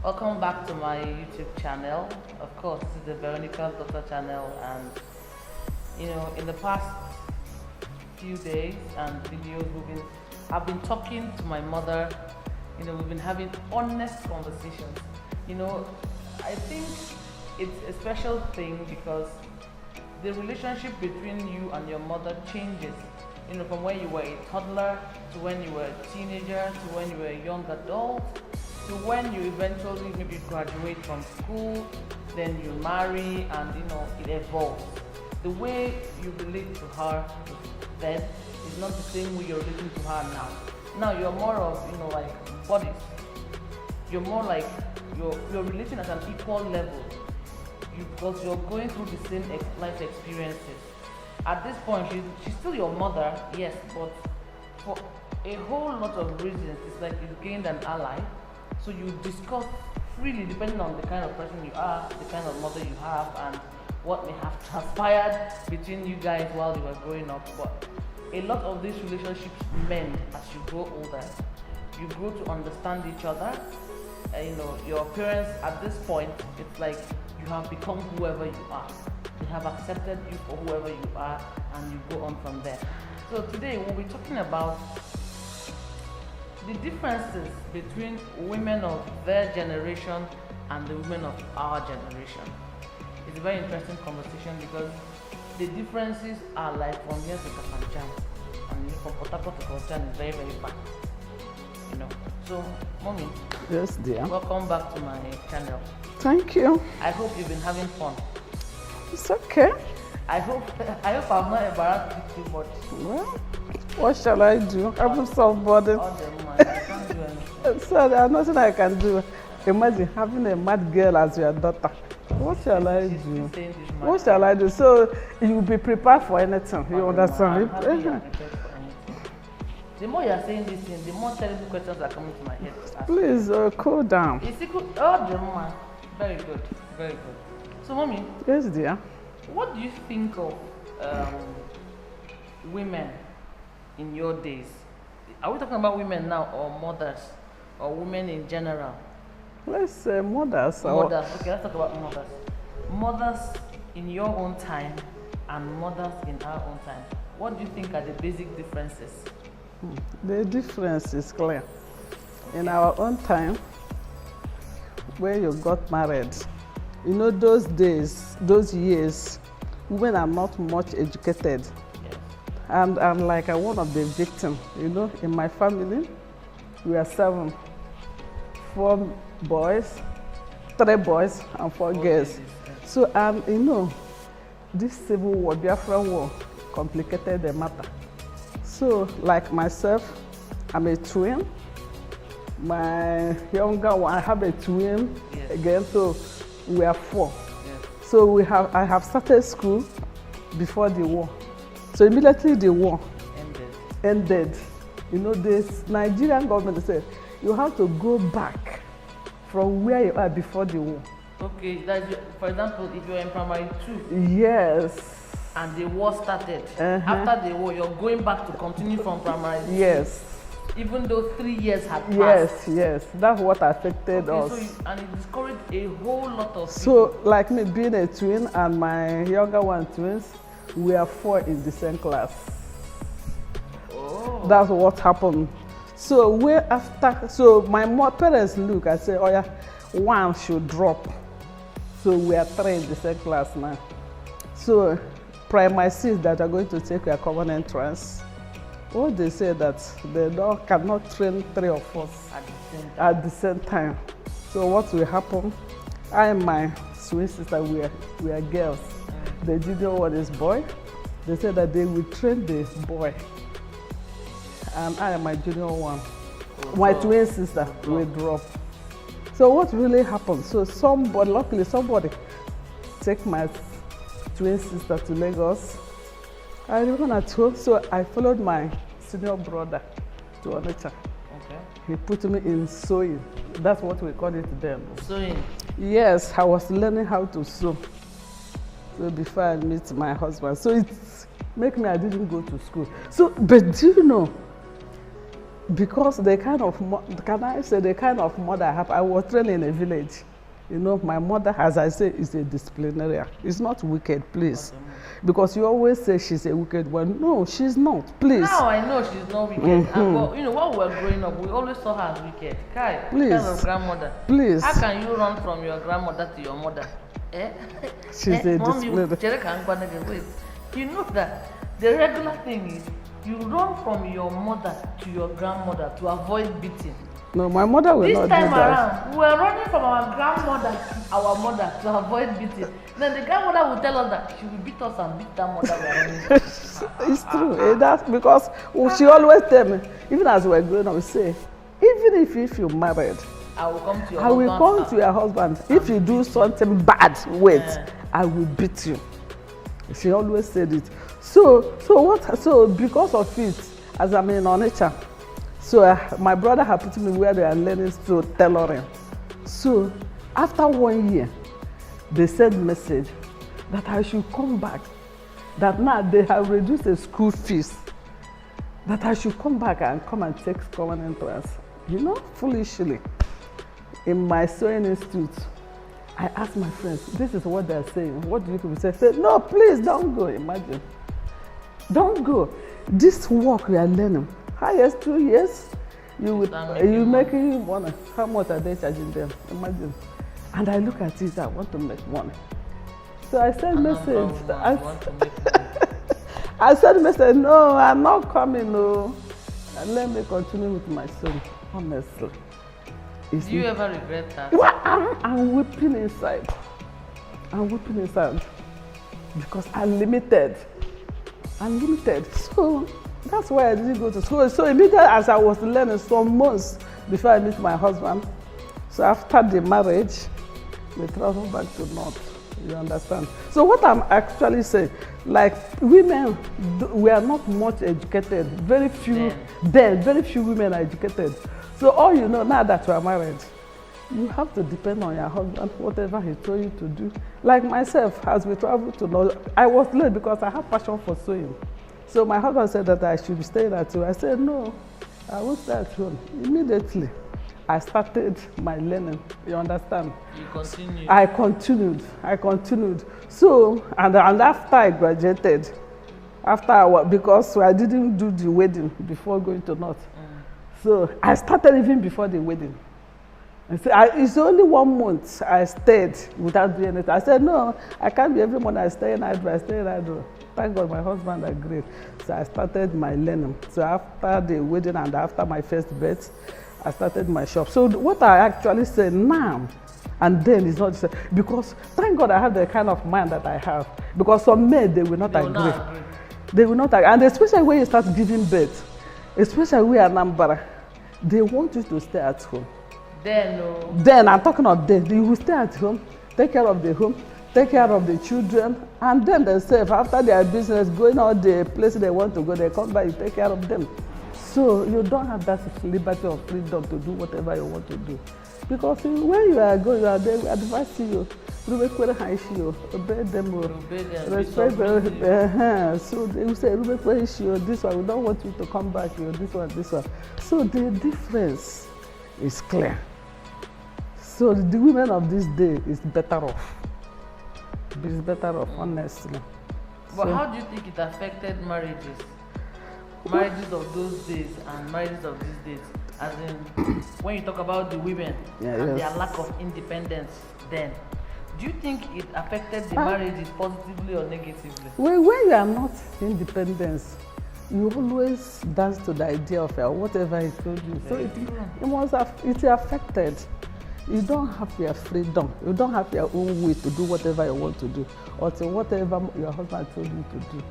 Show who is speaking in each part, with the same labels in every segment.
Speaker 1: Welcome back to my YouTube channel. Of course, this is the Veronica Daughter channel, and in the past few days and videos, I've been talking to my mother. We've been having honest conversations. I think it's a special thing because the relationship between you and your mother changes. From when you were a toddler to when you were a teenager to when you were a young adult to when you eventually maybe graduate from school, then you marry, and it evolves. The way you relate to her then is not the same way you're relating to her now. Now you're more of like buddies. You're more like you're relating at an equal level. Because you're going through the same life experiences. At this point, she's still your mother, yes, but for a whole lot of reasons, it's like you've gained an ally. So you discuss freely depending on the kind of person you are, the kind of mother you have, and what may have transpired between you guys while you were growing up. But a lot of these relationships mend as you grow older. You grow to understand each other. Your parents at this point, it's like you have become whoever you are. They have accepted you for whoever you are, and you go on from there. So today we'll be talking about the differences between women of their generation and the women of our generation. It's a very interesting conversation because the differences are like from here to Kafanchan, and from Port Harcourt to Kafanchan is very, very far. So, Mommy.
Speaker 2: Yes, dear.
Speaker 1: Welcome back to my channel.
Speaker 2: Thank you.
Speaker 1: I hope you've been having fun.
Speaker 2: It's okay.
Speaker 1: I hope I'm not embarrassed you too much.
Speaker 2: Well, what shall I do? I'm somebody.
Speaker 1: All the man, I can't do anything.
Speaker 2: So there's nothing I can do. Imagine having a mad girl as your daughter. What shall I
Speaker 1: She's
Speaker 2: do?
Speaker 1: still saying this
Speaker 2: What shall I do? So you will be prepared for anything. You understand?
Speaker 1: I'm happy you're prepared for anything. The more you're saying this thing, the more terrible questions are coming to my head.
Speaker 2: Please cool down.
Speaker 1: Is it good? Oh, the man. Very good. Very good. So, Mommy.
Speaker 2: Yes, dear.
Speaker 1: What do you think of women in your days? Are we talking about women now, or mothers, or women in general?
Speaker 2: Let's say mothers.
Speaker 1: Mothers. Okay, let's talk about mothers. Mothers in your own time and mothers in our own time. What do you think are the basic differences?
Speaker 2: The difference is clear. In our own time, when you got married, those days, those years, women are not much educated.
Speaker 1: Yes.
Speaker 2: And I'm like one of the victims. In my family, we are 7, 4 boys, 3 boys, and 4 girls. So, this civil war, Biafra war, complicated the matter. So, like myself, I'm a twin. My younger one, I have a twin again, so we are 4. Yes. So I have started school before the war. So immediately the war ended. This Nigerian government said you have to go back from where you are before the war.
Speaker 1: Okay, for example, if you're in primary 2.
Speaker 2: Yes.
Speaker 1: And the war started. After the war, you're going back to continue from primary 2.
Speaker 2: Yes.
Speaker 1: Even though 3 years had passed.
Speaker 2: Yes. That's what affected us.
Speaker 1: So and it discouraged a whole lot of people.
Speaker 2: So, like me being a twin and my younger one twins, we are 4 in the same class.
Speaker 1: Oh.
Speaker 2: That's what happened. So so my parents look, I say, oh yeah, 1 should drop. So we are 3 in the same class now. So primary 6 that are going to take a common entrance. They say that they cannot train 3 of us at the same time. So what will happen? I and my twin sister, we are girls. The junior one is boy. They say that they will train the boy. And I and my junior one, my twin sister, will drop. So what really happened? So luckily somebody take my twin sister to Lagos. I remained at home, so I followed my senior brother to Onitsha.
Speaker 1: Okay.
Speaker 2: He put me in sewing. That's what we call it then.
Speaker 1: Sewing?
Speaker 2: Yes, I was learning how to sew. So before I meet my husband. So it made me, I didn't go to school. So, but do you know, because the kind of, can I say the kind of mother I have, I was trained in a village. You know, my mother, as I say, is a disciplinarian. It's not wicked, please. Because you always say she's a wicked one. No, she's not, please.
Speaker 1: Now I know she's not wicked. And, well, you know, when we were growing up, we always saw her as wicked. Kai,
Speaker 2: Please.
Speaker 1: kind of grandmother.
Speaker 2: Please.
Speaker 1: How can you run from your grandmother to your mother?
Speaker 2: She's a
Speaker 1: disciplinarian. Wait, you know that the regular thing is you run from your mother to your grandmother to avoid beating.
Speaker 2: No, my mother will not do that.
Speaker 1: This time around, we were running from our grandmother to our mother to avoid beating. Then the grandmother will tell us that she will beat us and beat that mother we are running.
Speaker 2: It's true. That's because she always tell me, even as we were growing up, we say, even if you married,
Speaker 1: I will come to your
Speaker 2: I will come to your husband. If you do something bad, wait, I will beat you. She always said it. So because of it, as I'm in Onitsha, so my brother had put me where they are learning to tailoring. So after 1 year, they sent message that I should come back. That now they have reduced the school fees. That I should come back and come and take common entrance. You know, foolishly. In my sewing institute, I asked my friends, this is what they're saying. What do you people say? Say, no, please don't go. Imagine. Don't go. This work we are learning. Highest 2 years, you making money. How much are they charging them? Imagine. And I look at it, I want to make money. So I sent message. I sent message, no, I'm not coming, no. And let me continue with my son, honestly.
Speaker 1: Do you ever regret that?
Speaker 2: Well, I'm weeping inside. I'm weeping inside. Because I'm limited. So that's why I didn't go to school. So immediately as I was learning some months before I met my husband, so after the marriage, we traveled back to North. You understand? So what I'm actually saying, like women, we are not much educated. Very few women are educated. So all you know now that you are married, you have to depend on your husband, whatever he told you to do. Like myself, as we traveled to North, I was late because I have passion for sewing. So my husband said that I should stay at home. I said, no, I won't stay at home. Immediately, I started my learning. You understand?
Speaker 1: You continued.
Speaker 2: I continued. So, and after I graduated, because I didn't do the wedding before going to North. So I started even before the wedding. I said, it's only 1 month I stayed without doing it. I said, no, I can't be every month I stay in Idro. Thank God my husband agreed. So I started my learning. So after the wedding and after my first birth, I started my shop. So what I actually say now and then is not the same. Because thank God I have the kind of mind that I have. Because some men, they will not agree. They will not agree. And especially when you start giving birth, especially when you are Nambara, they want you to stay at home. Then I'm talking of then. You will stay at home, take care of the home, take care of the children, and then themselves, after their business, going out the places they want to go, they come back, you take care of them. So you don't have that liberty or freedom to do whatever you want to do. Because when you are going, you are there, we advise you. Obey them, respect them. So they will say, this one, we don't want you to come back, this one. So the difference is clear. So the women of this day is better off. It's better off, honestly.
Speaker 1: But how do you think it affected marriages? Marriages of those days and marriages of these days? As in, when you talk about the women and their lack of independence then, do you think it affected the marriages positively or negatively?
Speaker 2: Well, when you are not independent, you always dance to the idea of whatever he told you. So it affected. You don't have your freedom. You don't have your own way to do whatever you want to do, or to whatever your husband told you to do.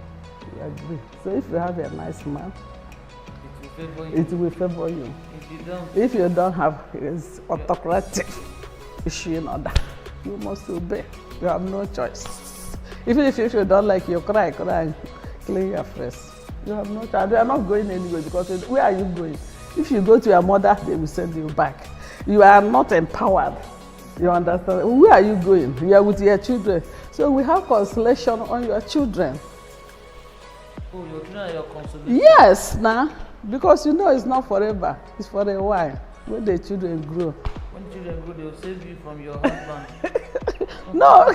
Speaker 2: You agree. So if you have a nice man, it will favor you. If you don't have his autocratic issue in order, you must obey. You have no choice. Even if you don't like, you cry, clean your face. You have no choice. They are not going anywhere because where are you going? If you go to your mother, they will send you back. You are not empowered. You understand? Where are you going? You are with your children. So we have consolation on your children.
Speaker 1: Oh, your children are your consolation.
Speaker 2: Yes, now, because you know it's not forever. It's for a while. When the children grow.
Speaker 1: When children grow, they will save you from your husband.
Speaker 2: No.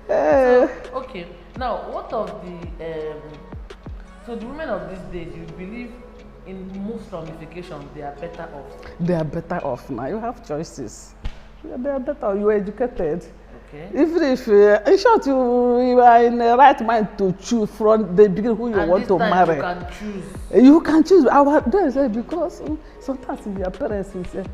Speaker 1: So, okay. Now, what of the so the women of these days, you believe in most ramifications they are better off?
Speaker 2: They are better off now. You have choices. Yeah, they are better. You are educated.
Speaker 1: Okay.
Speaker 2: Even if, in short, you are in the right mind to choose from the beginning who you
Speaker 1: And
Speaker 2: want to marry.
Speaker 1: You can choose.
Speaker 2: You can choose. Because sometimes if your parents will say,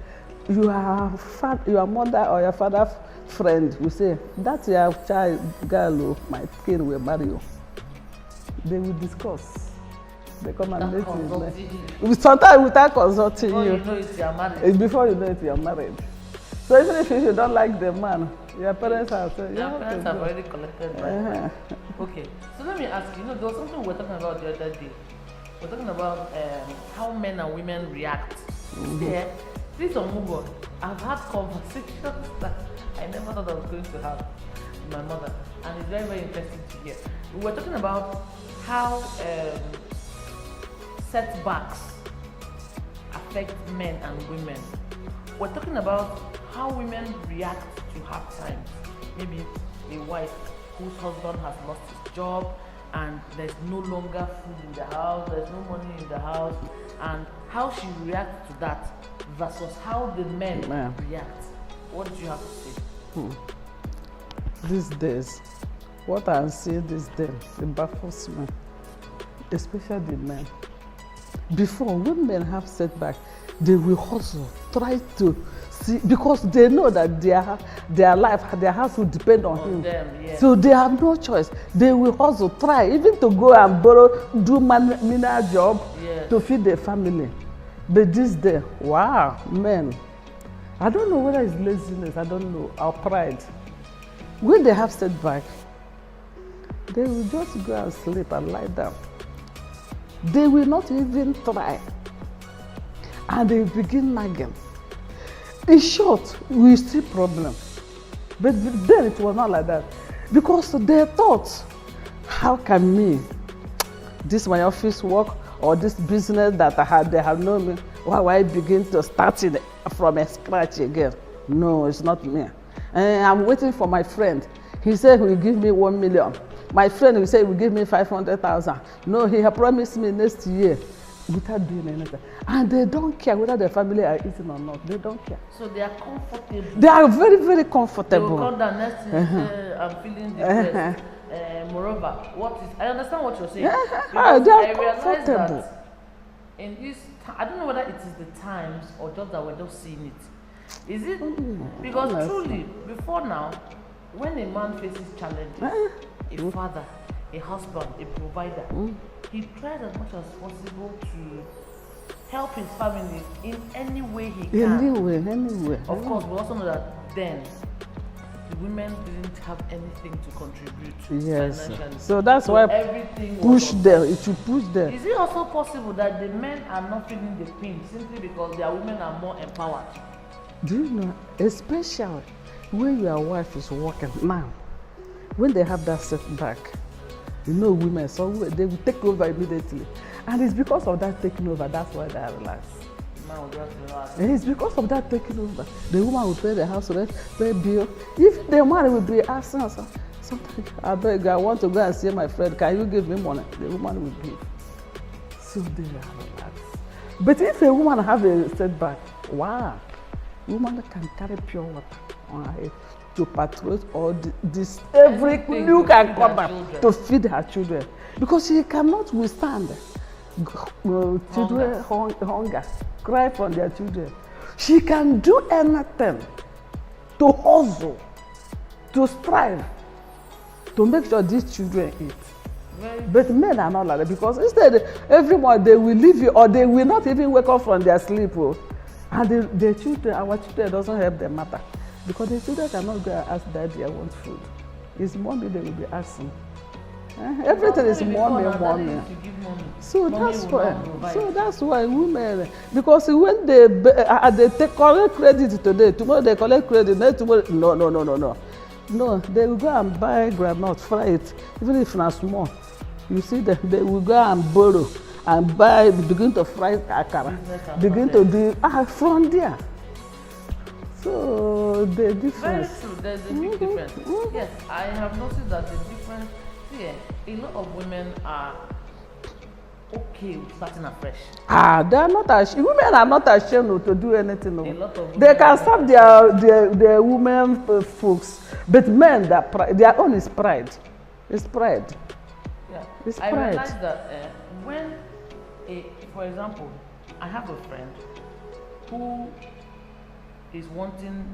Speaker 2: your mother or your father friend will say, that's your child, girl, my kid will marry you. They will discuss. They come and meet you. Sometimes without consulting
Speaker 1: Before
Speaker 2: you.
Speaker 1: you know it, you are married.
Speaker 2: Before you know it, you are married. So even if you don't like the man, your parents have said,
Speaker 1: Your parents have already collected money. Okay, so let me ask you, there was something we were talking about the other day. We're talking about how men and women react. Yeah, please don't move on. I've had conversations that I never thought I was going to have with my mother, and it's very, very interesting to hear. We were talking about how setbacks affect men and women. We're talking about how women react to hard times. Maybe a wife whose husband has lost his job and there's no longer food in the house, there's no money in the house, and how she reacts to that versus how the men react. What do you have to say?
Speaker 2: These days, what I'm seeing these days, it baffles me, especially the men. Before, when men have setback, they will hustle, try to see, because they know that their life, their house will depend on him.
Speaker 1: Them, yeah.
Speaker 2: So they have no choice. They will hustle, try, even to go and borrow, do menial job to feed their family. But this day, wow, men, I don't know whether it's laziness, I don't know, or pride. When they have setback, they will just go and sleep and lie down. They will not even try. And they begin nagging. In short, we see problem. But then it was not like that. Because they thought, how can me, this my office work or this business that they have known me, why will I begin to start it from scratch again? No, it's not me. And I'm waiting for my friend. He said he will give me 1 million. My friend will say he will give me 500,000. No, he has promised me next year without doing anything. And they don't care whether their family are eating or not. They don't care.
Speaker 1: So they are comfortable.
Speaker 2: They are very, very comfortable.
Speaker 1: They will come down next thing, I'm feeling depressed. Moreover, I understand what you're saying.
Speaker 2: They
Speaker 1: I
Speaker 2: are
Speaker 1: realize
Speaker 2: comfortable.
Speaker 1: that in this, I don't know whether it is the times or just that we're just seeing it. Is it? Because truly, before now, when a man faces challenges, a father, a husband, a provider, he tries as much as possible to help his family in any way he can.
Speaker 2: Anyway.
Speaker 1: Of course, we also know that then the women didn't have anything to contribute financially.
Speaker 2: So that's why
Speaker 1: everything
Speaker 2: push them. It should push them.
Speaker 1: Is it also possible that the men are not feeling the pain simply because their women are more empowered?
Speaker 2: Do you know, especially when your wife is working now, when they have that setback, women, so they will take over immediately. And it's because of that taking over, that's why they are relaxed. And it's because of that taking over. The woman will pay the house rent, pay bill. If the man will be asking us, sometimes I beg, I want to go and see my friend, can you give me money? The woman will give. So they are relaxed. But if a woman have a setback, wow, woman can carry pure water on her head to patrol or every nook and corner to feed her children, because she cannot withstand children hunger, cry from their children. She can do anything to hustle, to strive, to make sure these children eat. But men are not like that, because instead everyone they will leave you or they will not even wake up from their sleep. And their children, our children doesn't help them matter. Because the children cannot go and ask daddy, I want food. It's mommy they will be asking. Everything is mommy. So that's why women, because when they collect credit today, tomorrow they collect credit, next tomorrow, no. No, they will go and buy groundnut, fry it, even if not small. You see them, they will go and borrow and buy, begin to fry akara, begin to do from there. So the difference.
Speaker 1: Very true, there's a big difference. Yes, I have noticed that the difference here, a lot of women are okay with starting afresh.
Speaker 2: They are not ashamed. Women are not ashamed to do anything. No.
Speaker 1: A lot of women
Speaker 2: They can serve their women folks, but men, their own is pride. It's pride.
Speaker 1: Yeah.
Speaker 2: It's
Speaker 1: I
Speaker 2: pride.
Speaker 1: realized that when, for example, I have a friend who is wanting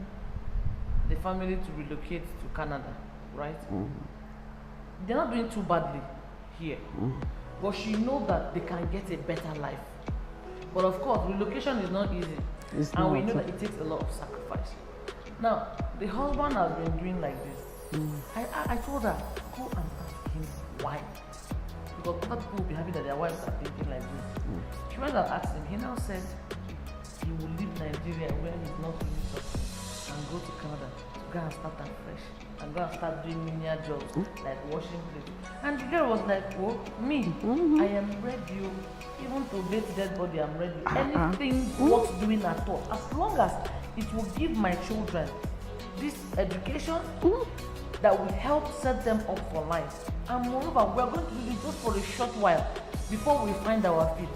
Speaker 1: the family to relocate to Canada, right? They're not doing too badly here, but she knows that they can get a better life. But of course, relocation is not easy, and we know that it takes a lot of sacrifice. Now, the husband has been doing like this. I told her, go and ask him why. Because other people will be happy that their wives are thinking like this. She went and asked him. He now said he will leave Nigeria where he's not doing something and go to Canada to go and start afresh and go and start doing menial jobs like washing plates. And the girl was like, oh, me, I am ready. Even to bathe dead body, I'm ready. Anything worth doing at all. As long as it will give my children this education that will help set them up for life. And moreover, we are going to do this just for a short while before we find our feet.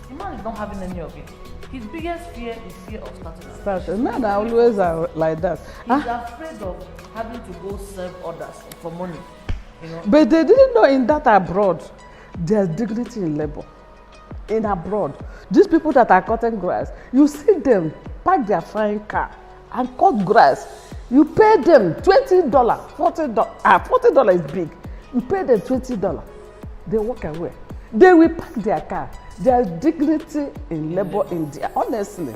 Speaker 1: The man is not having any of it. His biggest fear is fear of starting.
Speaker 2: Men are always like that.
Speaker 1: He's afraid of having to go serve others for money. You know?
Speaker 2: But they didn't know in that abroad, there's dignity in labor. In abroad, these people that are cutting grass, you see them park their fine car and cut grass. You pay them $20, $40. $40 is big. You pay them $20. They walk away. They will park their car. There's dignity in labor in there, honestly.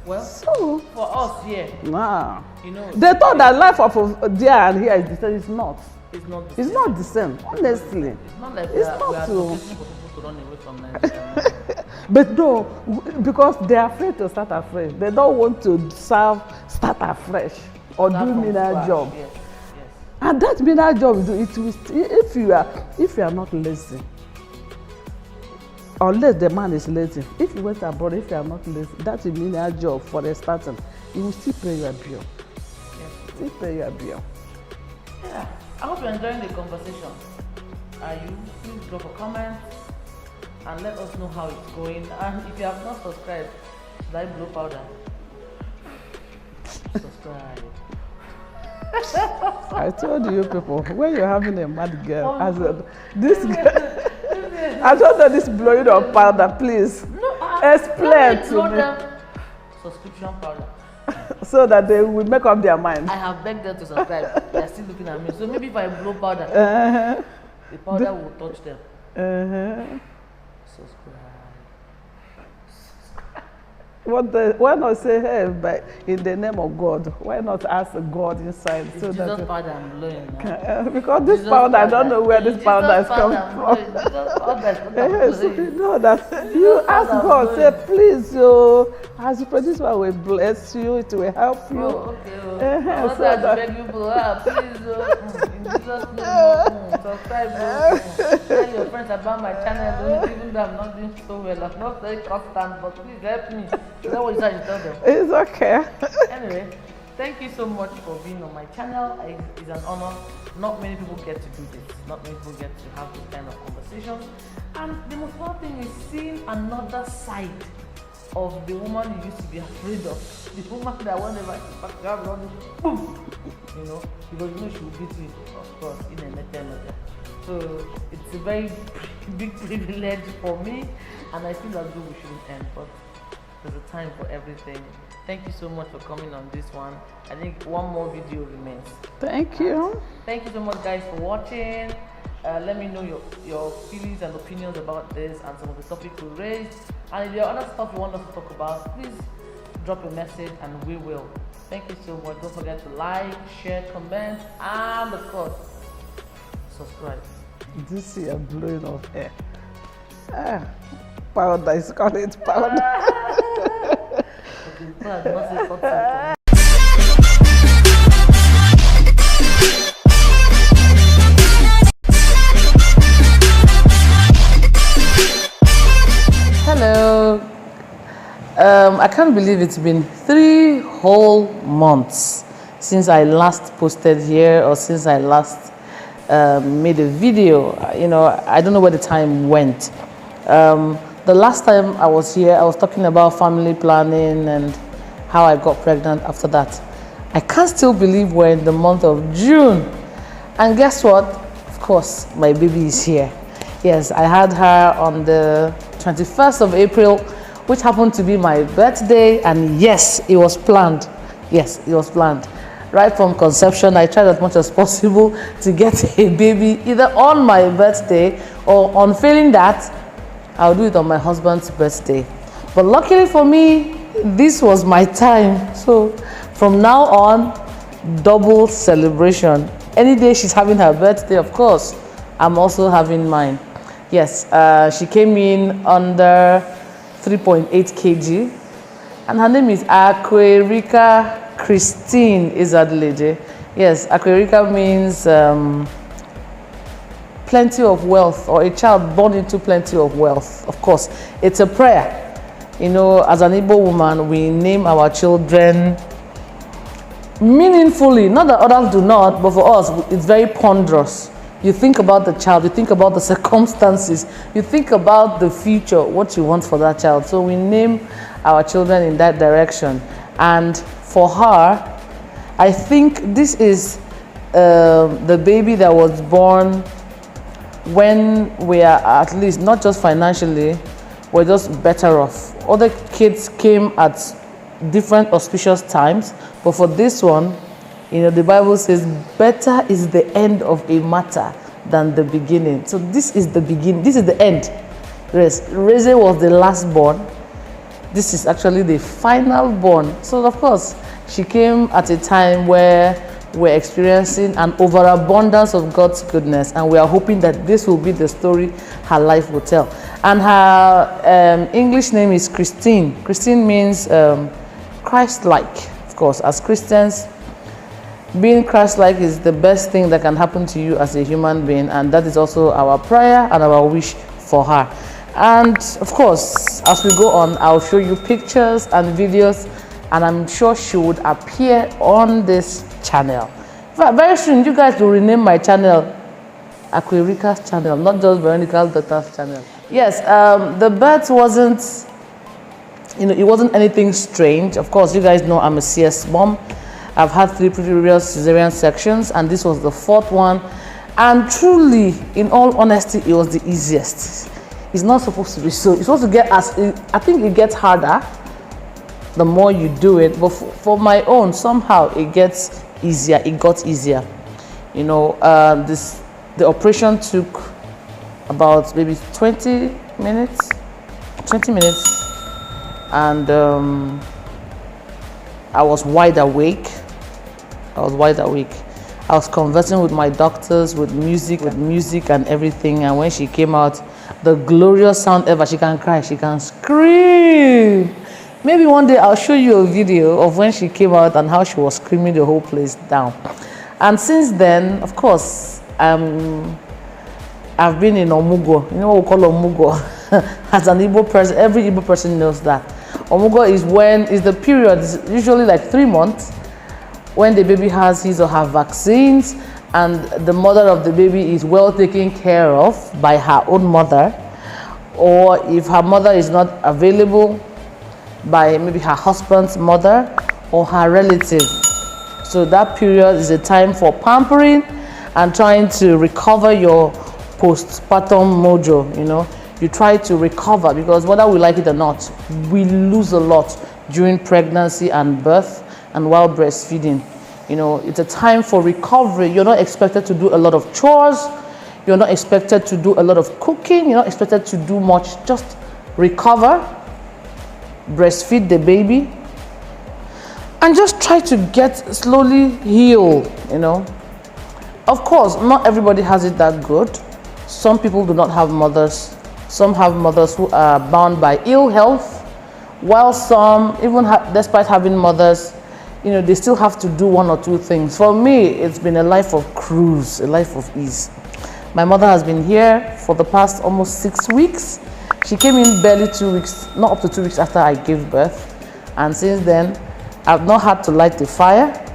Speaker 1: Well,
Speaker 2: so
Speaker 1: for us here, you know,
Speaker 2: they thought that life of there and here is the same. It's not.
Speaker 1: It's not the
Speaker 2: it's
Speaker 1: same.
Speaker 2: Not the same, honestly.
Speaker 1: It's not like
Speaker 2: it's
Speaker 1: we are advocating for people to run away from Nigeria.
Speaker 2: But no, because they are afraid to start afresh. They don't want to start afresh or do menial job.
Speaker 1: Yes.
Speaker 2: And that menial job, it will, if you are not lazy, unless the man is lazy. If you went abroad, if you are not lazy, that's a menial job for the starting. You will still pay your bill.
Speaker 1: Yes.
Speaker 2: Still pay your bill.
Speaker 1: Yeah. I hope you're enjoying the conversation. Are you? Please drop a comment and let us know how it's going. And if you have not subscribed, should I blow powder? Subscribe.
Speaker 2: I told you people, when you're having a mad girl, this girl, I don't know this blowing of powder, please.
Speaker 1: No,
Speaker 2: explain to me.
Speaker 1: Subscription powder.
Speaker 2: So that they will make up their mind.
Speaker 1: I have begged them to subscribe. They are still looking at me. So maybe if I blow powder, the powder will touch them. Subscribe.
Speaker 2: Why not say, hey, but in the name of God? Why not ask God inside?
Speaker 1: It's
Speaker 2: so
Speaker 1: Jesus
Speaker 2: that
Speaker 1: powder I'm blowing now.
Speaker 2: because this powder, I don't know where this powder is coming from. No, that you ask God, say, please, as you pray, this one will bless you, it will help you.
Speaker 1: Oh, okay. So that beg you, please, in Jesus' name, subscribe. Tell your friends about my channel, even though I'm not doing so well. I'm not very constant, but please help me. Is that what you said? You tell them?
Speaker 2: It's okay.
Speaker 1: Anyway, thank you so much for being on my channel. It's an honor. Not many people get to do this. Not many people get to have this kind of conversations. And the most important thing is seeing another side of the woman you used to be afraid of. The woman that whenever she grab on, boom, you know, because you know she will beat you, of course, in a letter. So it's a very big privilege for me, and I feel as though we shouldn't end, but there's a time for everything. Thank you so much for coming on this one. I think one more video remains.
Speaker 2: Thank you.
Speaker 1: Thank you so much, guys, for watching. Let me know your feelings and opinions about this and some of the topics we raised. And if there are other stuff you want us to talk about, please drop a message and we will. Thank you so much. Don't forget to like, share, comment, and of course, subscribe.
Speaker 2: This is a blowing of air. Powder, it's called it powder.
Speaker 1: Okay, powder, not say something. I can't believe it's been 3 whole months since I last posted here, or since I last made a video. You know, I don't know where the time went. The last time I was here, I was talking about family planning and how I got pregnant after that. I can't still believe we're in the month of June. And guess what? Of course, my baby is here. Yes, I had her on the 21st of April, which happened to be my birthday. And yes, it was planned. Yes, it was planned. Right from conception, I tried as much as possible to get a baby either on my birthday, or on failing that, I'll do it on my husband's birthday. But luckily for me, this was my time. So from now on, double celebration. Any day she's having her birthday, of course, I'm also having mine. Yes, she came in under 3.8 kg, and her name is Veronica Christine Izadleje. Yes, Veronica means plenty of wealth, or a child born into plenty of wealth. Of course, it's a prayer. You know, as an Igbo woman, we name our children meaningfully. Not that others do not, but for us, it's very ponderous. You think about the child, you think about the circumstances, you think about the future, what you want for that child. So we name our children in that direction. And for her, I think this is the baby that was born when we are, at least not just financially, we're just better off. Other kids came at different auspicious times, but for this one, you know, the Bible says better is the end of a matter than the beginning. So this is the beginning, this is the end. Reze was the last born. This is actually the final born. So of course, she came at a time where we're experiencing an overabundance of God's goodness, and we are hoping that this will be the story her life will tell. And her English name is Christine. Christine means Christ-like. Of course, as Christians, being Christ-like is the best thing that can happen to you as a human being, and that is also our prayer and our wish for her. And of course, as we go on, I'll show you pictures and videos, and I'm sure she would appear on this channel. Very soon, you guys will rename my channel Veronica channel, not just Veronica's daughter's channel. Yes, the birth wasn't, you know, it wasn't anything strange. Of course, you guys know I'm a CS mom. I've had 3 previous cesarean sections, and this was the 4th one. And truly, in all honesty, it was the easiest. It's not supposed to be so. It's supposed to get as, I think it gets harder the more you do it. But for my own, somehow it gets easier. It got easier. You know, the operation took about maybe 20 minutes, and I was wide awake. I was conversing with my doctors, with music and everything. And when she came out, the glorious sound ever. She can cry, she can scream. Maybe one day I'll show you a video of when she came out and how she was screaming the whole place down. And since then, of course, I've been in Omugo. You know what we call Omugo? As an Igbo person, every Igbo person knows that. Omugo is the period, it's usually like 3 months, when the baby has his or her vaccines, and the mother of the baby is well taken care of by her own mother, or if her mother is not available, by maybe her husband's mother or her relative. So that period is a time for pampering and trying to recover your postpartum mojo. You know, you try to recover, because whether we like it or not, we lose a lot during pregnancy and birth and while breastfeeding. You know, it's a time for recovery. You're not expected to do a lot of chores. You're not expected to do a lot of cooking. You're not expected to do much. Just recover, breastfeed the baby, and just try to get slowly heal. You know, of course, not everybody has it that good. Some people do not have mothers. Some have mothers who are bound by ill health, while some, even despite having mothers, you know, they still have to do 1 or 2 things. For me, it's been a life of cruise, a life of ease. My mother has been here for the past almost 6 weeks. She came in barely 2 weeks, not up to 2 weeks after I gave birth. And since then, I've not had to light the fire.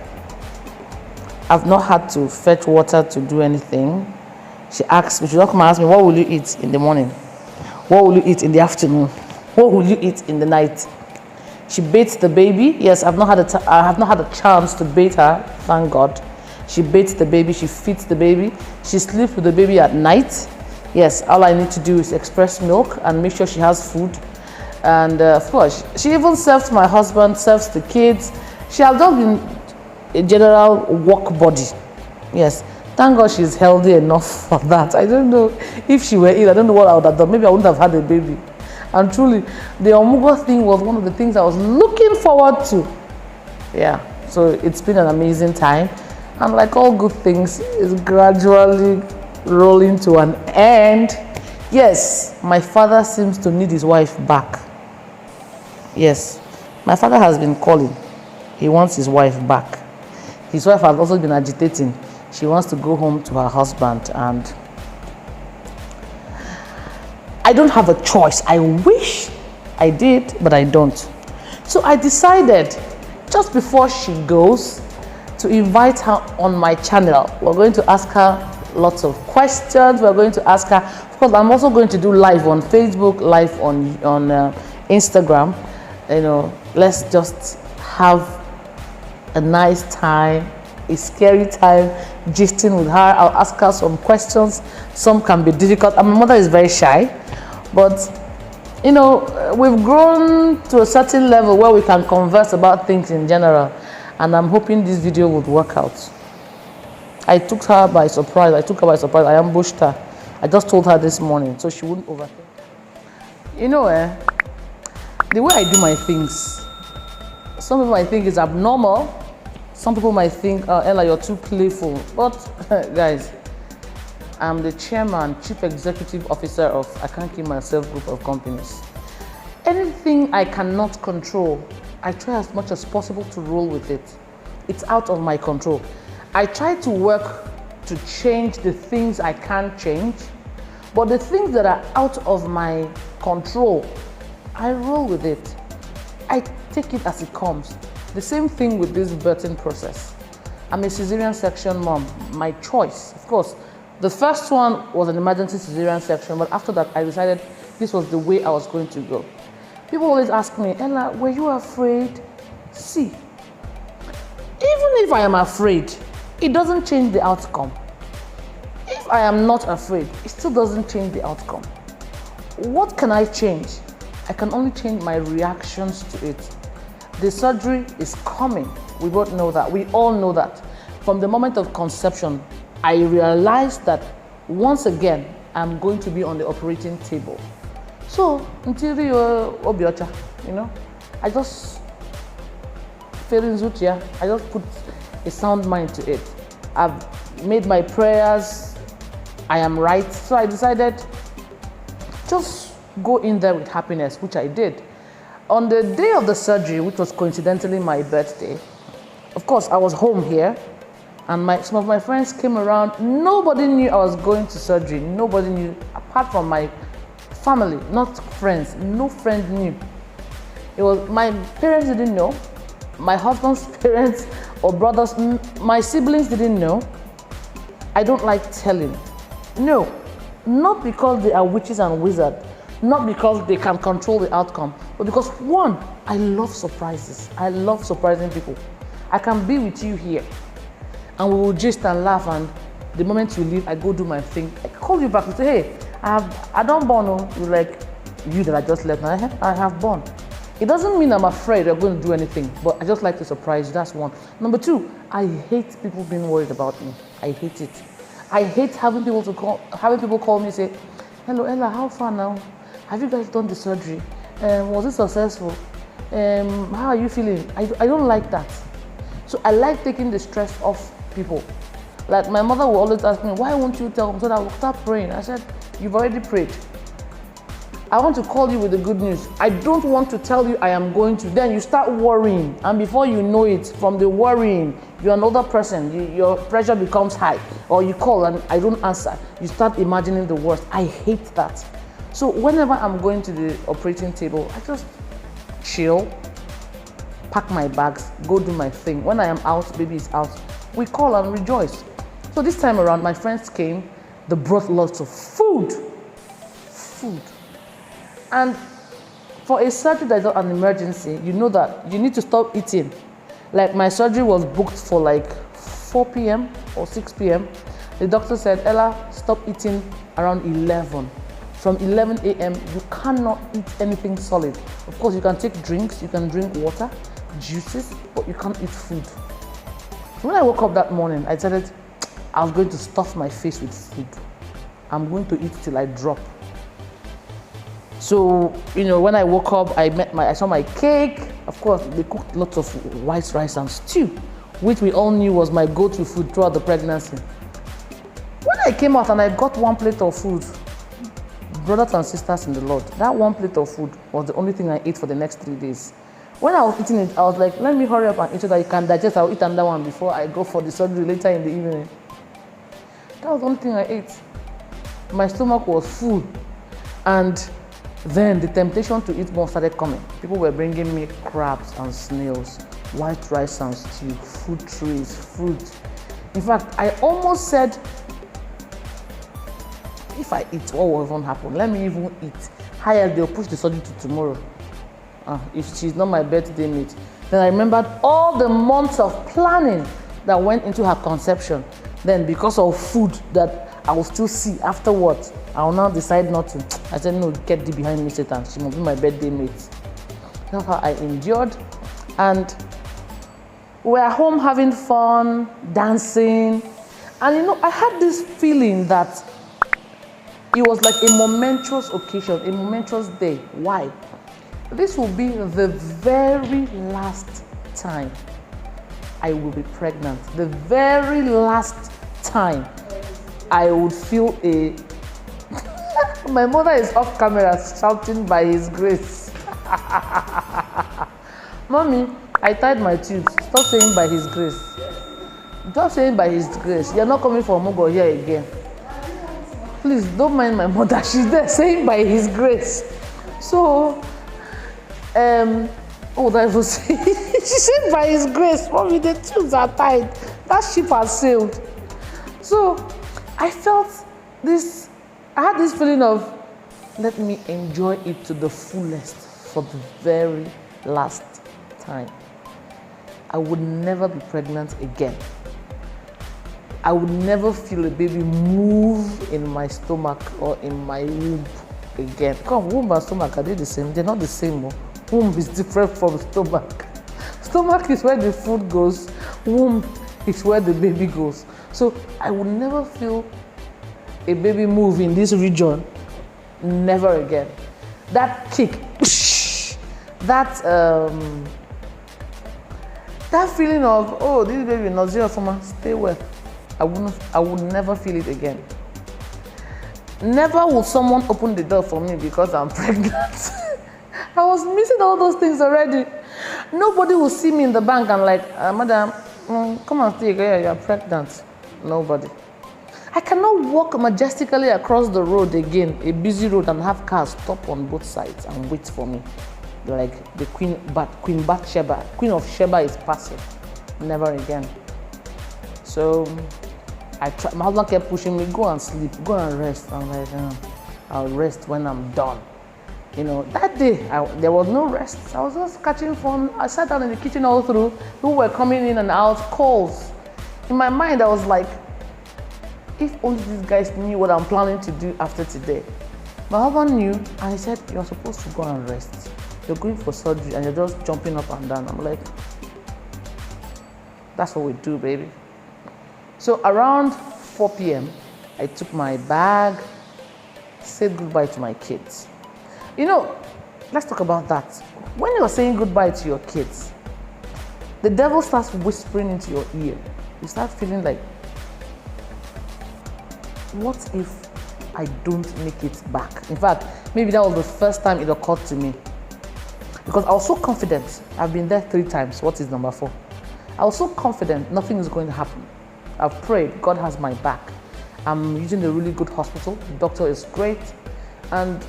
Speaker 1: I've not had to fetch water to do anything. She asked me, she will come and ask me, what will you eat in the morning? What will you eat in the afternoon? What will you eat in the night? She bathes the baby. Yes, I have not had a chance to bathe her, thank God. She bathes the baby, she feeds the baby. She sleeps with the baby at night. Yes, all I need to do is express milk and make sure she has food. And of course, she even serves my husband, serves the kids. She has just been a general work body. Yes, thank God she's healthy enough for that. I don't know if she were ill, I don't know what I would have done. Maybe I wouldn't have had a baby. And truly, the Omugo thing was one of the things I was looking forward to. Yeah, so it's been an amazing time. And like all good things, it's gradually rolling to an end. Yes, my father seems to need his wife back. Yes, my father has been calling. He wants his wife back. His wife has also been agitating. She wants to go home to her husband, and I don't have a choice. I wish I did, but I don't. So I decided just before she goes to invite her on my channel. We're going to ask her lots of questions. We're going to ask her, of course, I'm also going to do live on Facebook, live on Instagram. You know, let's just have a nice time, a scary time, gisting with her. I'll ask her some questions. Some can be difficult. And my mother is very shy, but you know, we've grown to a certain level where we can converse about things in general. And I'm hoping this video would work out. I took her by surprise. I ambushed her. I just told her this morning so she wouldn't overthink. You know, the way I do my things, some people might think it's abnormal. Some people might think, Ella, you're too playful. But guys, I'm the chairman, chief executive officer of I Can't Keep Myself group of companies. Anything I cannot control, I try as much as possible to roll with it. It's out of my control. I try to work to change the things I can't change, but the things that are out of my control, I roll with it. I take it as it comes. The same thing with this birthing process. I'm a cesarean section mom. My choice, of course, the first one was an emergency cesarean section, but after that I decided this was the way I was going to go. People always ask me, Ella, were you afraid? See, even if I am afraid, it doesn't change the outcome. If I am not afraid, it still doesn't change the outcome. What can I change? I can only change my reactions to it. The surgery is coming. We both know that. We all know that. From the moment of conception, I realized that once again, I'm going to be on the operating table. So, until the you know, I just I just put a sound mind to it. I've made my prayers. I am right. So I decided just go in there with happiness, which I did. On the day of the surgery, which was coincidentally my birthday, of course, I was home here, and some of my friends came around. Nobody knew I was going to surgery. Nobody knew, apart from my family, not friends. No friend knew. It was my parents didn't know, my husband's parents or brothers, my siblings didn't know. I don't like telling. No, not because they are witches and wizards, not because they can control the outcome, but because one, I love surprises. I love surprising people. I can be with you here, and we will gist and laugh, and the moment you leave, I go do my thing. I call you back and say, hey, I don't born. You're like, you that I just left. I have born. It doesn't mean I'm afraid I'm going to do anything, but I just like to surprise you. That's one. Number two, I hate people being worried about me. I hate it. I hate having people call me and say, hello Ella, how far now? Have you guys done the surgery? Was it successful? How are you feeling? I don't like that. So I like taking the stress off people. Like my mother will always ask me, why won't you tell them so that I will start praying? I said, you've already prayed. I want to call you with the good news. I don't want to tell you I am going to. Then you start worrying, and before you know it, from the worrying, you're another person. Your pressure becomes high, or you call and I don't answer. You start imagining the worst. I hate that. So whenever I'm going to the operating table, I just chill, pack my bags, go do my thing. When I am out, baby is out, we call and rejoice. So this time around, my friends came, they brought lots of food. And for a surgery that's not an emergency, you know that you need to stop eating. Like my surgery was booked for like 4 p.m. or 6 p.m. The doctor said, Ella, stop eating around 11. From 11 a.m., you cannot eat anything solid. Of course, you can take drinks, you can drink water, juices, but you can't eat food. So when I woke up that morning, I decided I was going to stuff my face with food. I'm going to eat till I drop. So, when I woke up, I saw my cake. Of course, they cooked lots of white rice and stew, which we all knew was my go-to food throughout the pregnancy. When I came out and I got one plate of food, brothers and sisters in the Lord, that one plate of food was the only thing I ate for the next 3 days. When I was eating it, I was like, let me hurry up and eat so that you can digest. I'll eat another one before I go for the surgery later in the evening. That was the only thing I ate. My stomach was full. And then the temptation to eat more started coming. People were bringing me crabs and snails, white rice and stew, fruit trees, fruit. In fact, I almost said, if I eat, what will even happen? Let me even eat. Higher, they'll push the surgery to tomorrow. If she's not my birthday mate. Then I remembered all the months of planning that went into her conception. Then because of food that I will still see afterwards, I will now decide not to. I said, no, get thee behind me, Satan. She must be my birthday mate. That's how I endured. And we're at home having fun, dancing. And I had this feeling that it was like a momentous occasion, a momentous day. Why? This will be the very last time I will be pregnant. The very last time I would feel a... My mother is off camera shouting by His grace. Mommy, I tied my tubes. Stop saying by His grace. Stop saying by His grace. You're not coming for Mugo here again. Please don't mind my mother. She's there saying by His grace. So, that was she said by His grace. Mommy, the tubes are tied. That ship has sailed. So, I had this feeling of, let me enjoy it to the fullest for the very last time. I would never be pregnant again. I would never feel a baby move in my stomach or in my womb again. Come, womb and stomach, are they the same? They're not the same. Womb is different from stomach. Stomach is where the food goes. Womb is where the baby goes. So I would never feel a baby move in this region. Never again. That kick, that feeling of, oh, this baby not zero for me, stay well. I would never feel it again. Never will someone open the door for me because I'm pregnant. I was missing all those things already. Nobody will see me in the bank and like, madam, come and stay here, you're pregnant. Nobody. I cannot walk majestically across the road again, a busy road, and have cars stop on both sides and wait for me. Like the Queen Bathsheba, Queen of Sheba is passing. Never again. So my husband kept pushing me, go and sleep, go and rest. I'm like, I'll rest when I'm done. That day, there was no rest. I was just catching phone. I sat down in the kitchen all through. People were coming in and out, calls. In my mind, I was like, if only these guys knew what I'm planning to do after today. My husband knew, and he said, you're supposed to go and rest. You're going for surgery, and you're just jumping up and down. I'm like, that's what we do, baby. So around 4 p.m., I took my bag, said goodbye to my kids. Let's talk about that. When you're saying goodbye to your kids, the devil starts whispering into your ear. You start feeling like, what if I don't make it back? In fact, maybe that was the first time it occurred to me. Because I was so confident. I've been there 3 times. What is number 4? I was so confident nothing is going to happen. I've prayed. God has my back. I'm using a really good hospital. The doctor is great. And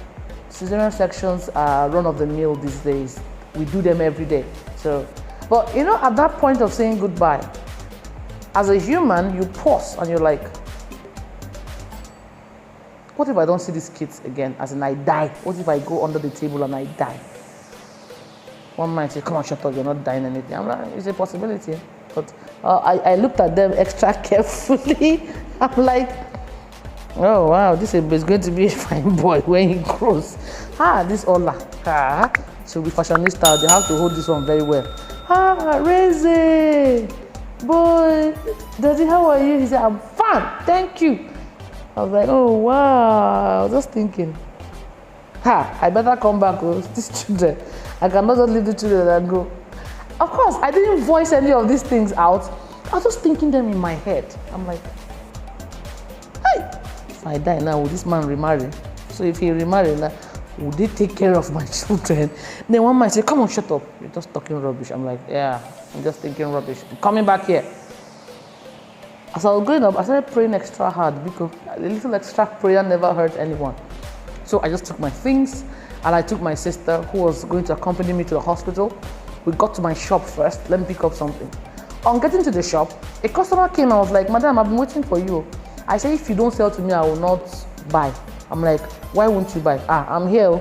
Speaker 1: cesarean sections are run of the mill these days. We do them every day. So, but you know, at that point of saying goodbye, as a human, you pause and you're like, what if I don't see these kids again? As in, I die. What if I go under the table and I die? One might say, come on, shut up, you're not dying anything. I'm like, it's a possibility. But I looked at them extra carefully. I'm like, oh wow, this is going to be a fine boy when he grows. This Ola. She'll be fashionista. They have to hold this one very well. Reze, boy, Daddy, how are you? He said, I'm fine, thank you. I was like, oh wow, I was just thinking, I better come back with these children. I cannot just leave the children and go. Of course, I didn't voice any of these things out. I was just thinking them in my head. I'm like, hey, if I die now, will this man remarry? So if he remarry now, would they take care of my children? Then one might say, come on, shut up. You're just talking rubbish. I'm like, yeah, I'm just thinking rubbish. I'm coming back here. As I was growing up, I started praying extra hard because a little extra prayer never hurt anyone. So I just took my things and I took my sister who was going to accompany me to the hospital. We got to my shop first. Let me pick up something. On getting to the shop, a customer came and was like, Madam, I've been waiting for you. I said, if you don't sell to me, I will not buy. I'm like, why won't you buy? I'm here.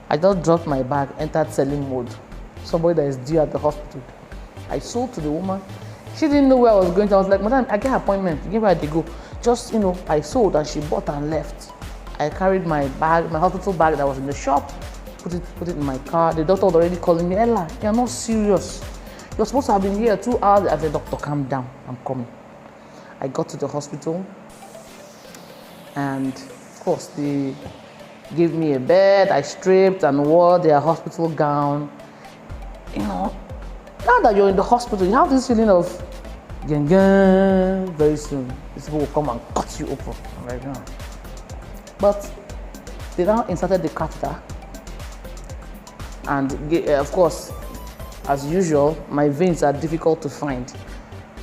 Speaker 1: I just dropped my bag, entered selling mode. Somebody that is due at the hospital. I sold to the woman. She didn't know where I was going to. I was like, Madam, I get an appointment. Give her to go. Just, I sold and she bought and left. I carried my bag, my hospital bag that was in the shop, put it in my car. The doctor was already calling me, Ella, you're not serious. You're supposed to have been here 2 hours. I said, doctor, calm down. I'm coming. I got to the hospital and of course they gave me a bed. I stripped and wore their hospital gown. Now that you're in the hospital, you have this feeling of very soon these people will come and cut you open. I'm like, no. But they now inserted the catheter, and of course, as usual, my veins are difficult to find.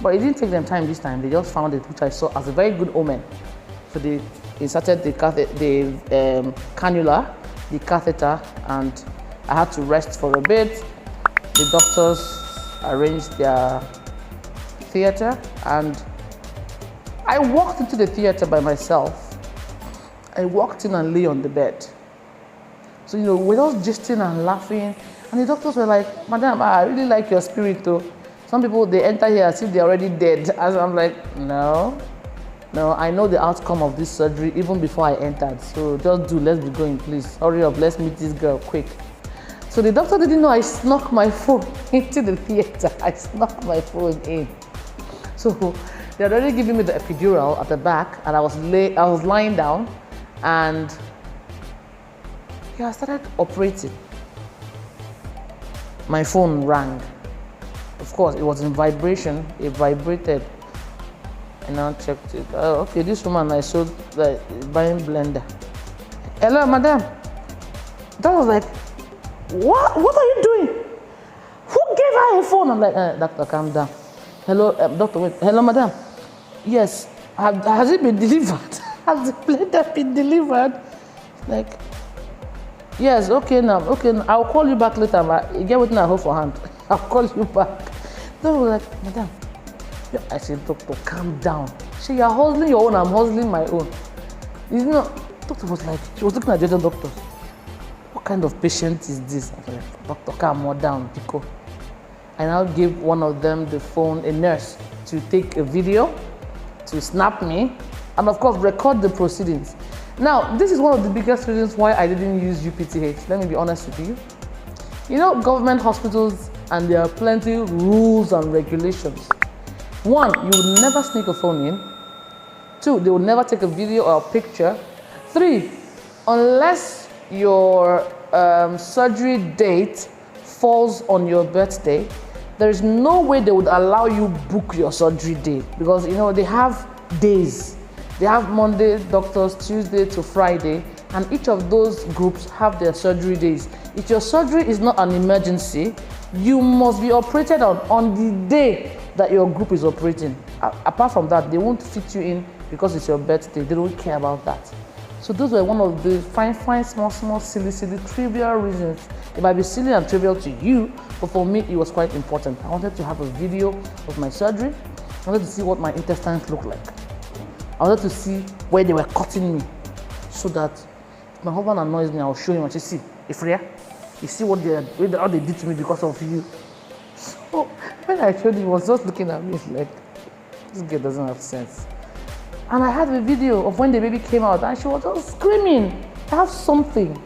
Speaker 1: But it didn't take them time this time. They just found it, which I saw as a very good omen. So they inserted the cannula, the catheter, and I had to rest for a bit. The doctors arranged their theater, and I walked into the theater by myself. I walked in and lay on the bed. So, we're just gisting and laughing. And the doctors were like, Madam, I really like your spirit though. Some people, they enter here as if they're already dead. As I'm like, no, I know the outcome of this surgery even before I entered. So just let's be going, please. Hurry up, let's meet this girl quick. So the doctor didn't know I snuck my phone into the theater. I snuck my phone in. So they had already given me the epidural at the back, and I was lying down, and I started operating. My phone rang. Of course, it was in vibration. It vibrated. And I checked it. Okay, this woman I saw buying blender. Hello, madam. That was like, what are you doing? Who gave her a phone? I'm like, doctor, calm down. Hello, doctor, wait. Hello, madam. Yes. Has it been delivered? Has the blender been delivered? Like, yes, okay now. I'll call you back later. You get what I hold for hand. I'll call you back. They were like, madam. I said, doctor, calm down. She, you're hustling your own, I'm hustling my own. Doctor was like, she was looking at the other doctors. What kind of patient is this? I was like, doctor, calm more down, Pico. I now gave one of them the phone, a nurse, to take a video, to snap me, and of course, record the proceedings. Now, this is one of the biggest reasons why I didn't use UPTH. Let me be honest with you. Government hospitals, and there are plenty of rules and regulations. 1, you would never sneak a phone in. 2, they would never take a video or a picture. 3, unless your surgery date falls on your birthday, there is no way they would allow you book your surgery date, because they have days. They have Monday doctors, Tuesday to Friday, and each of those groups have their surgery days. If your surgery is not an emergency, you must be operated on the day that your group is operating. Apart from that, they won't fit you in because it's your birthday. They don't care about that. So those were one of the fine, small, silly, trivial reasons. It might be silly and trivial to you, but for me, it was quite important. I wanted to have a video of my surgery. I wanted to see what my intestines look like. I wanted to see where they were cutting me, so that if my husband annoys me, I'll show him and say, see, Ifria, you see what they did to me because of you. So when I showed him, he was just looking at me like, this girl doesn't have sense. And I had a video of when the baby came out and she was just screaming. I have something.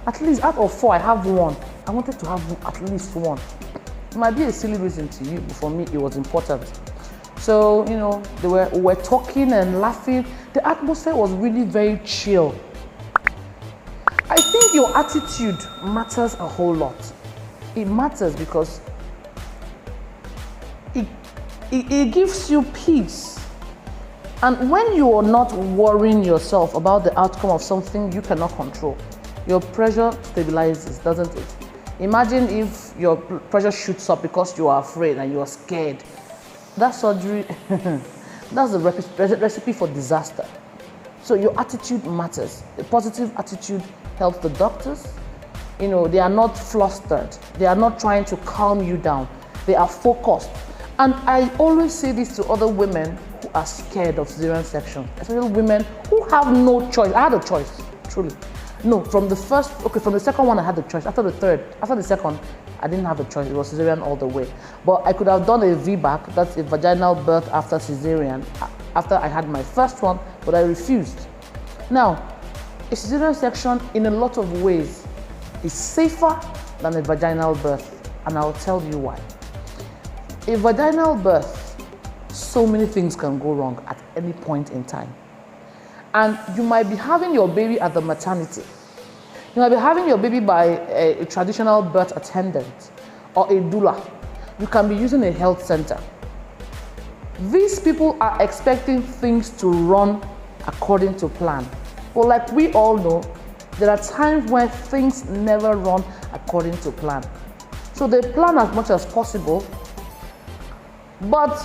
Speaker 1: At least out of 4, I have one. I wanted to have at least one. It might be a silly reason to you, but for me, it was important. So, you know, we were talking and laughing. The atmosphere was really very chill. I think your attitude matters a whole lot. It matters because it gives you peace. And when you are not worrying yourself about the outcome of something you cannot control, your pressure stabilizes, doesn't it? Imagine if your pressure shoots up because you are afraid and you are scared. That surgery, that's the recipe for disaster. So your attitude matters. A positive attitude helps the doctors. You know, they are not flustered. They are not trying to calm you down. They are focused. And I always say this to other women who are scared of cesarean section, especially women who have no choice. I had a choice, truly. No, from the second one I had a choice. After the second, I didn't have a choice. It was cesarean all the way. But I could have done a VBAC, that's a vaginal birth after cesarean, after I had my first one, but I refused. Now, a cesarean section in a lot of ways is safer than a vaginal birth, and I'll tell you why. A vaginal birth, so many things can go wrong at any point in time. And you might be having your baby at the maternity. You might be having your baby by a traditional birth attendant or a doula. You can be using a health center. These people are expecting things to run according to plan. But like we all know, there are times when things never run according to plan. So they plan as much as possible, but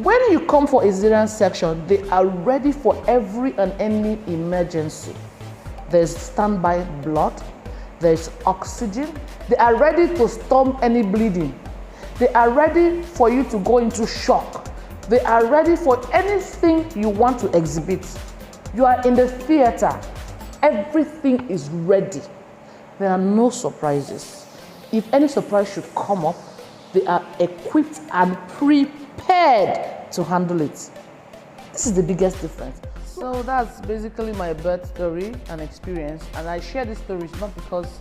Speaker 1: when you come for a cesarean section, they are ready for every and any emergency. There's standby blood, there's oxygen. They are ready to stop any bleeding. They are ready for you to go into shock. They are ready for anything you want to exhibit. You are in the theater. Everything is ready. There are no surprises. If any surprise should come up, they are equipped and prepared to handle it. This is the biggest difference. So that's basically my birth story and experience. And I share these stories not because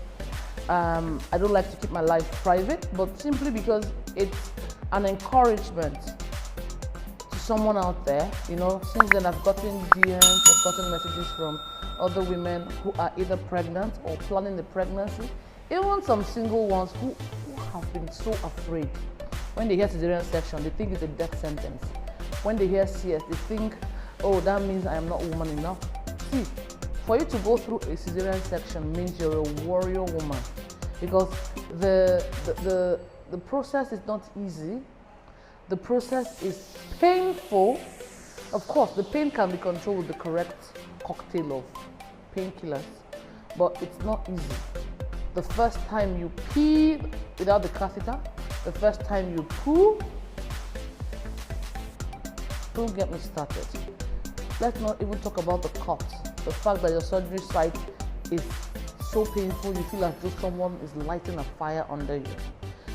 Speaker 1: I don't like to keep my life private, but simply because it's an encouragement to someone out there. You know, since then I've gotten DMs, I've gotten messages from other women who are either pregnant or planning the pregnancy. Even some single ones who have been so afraid. When they hear cesarean section, they think it's a death sentence. When they hear CS, they think, oh, that means I am not woman enough. See, for you to go through a cesarean section means you're a warrior woman, because the process is not easy. The process is painful. Of course, the pain can be controlled with the correct cocktail of painkillers, but it's not easy. The first time you pee without the catheter, the first time you poo, don't get me started. Let's not even talk about the cut. The fact that your surgery site is so painful, you feel as though someone is lighting a fire under you.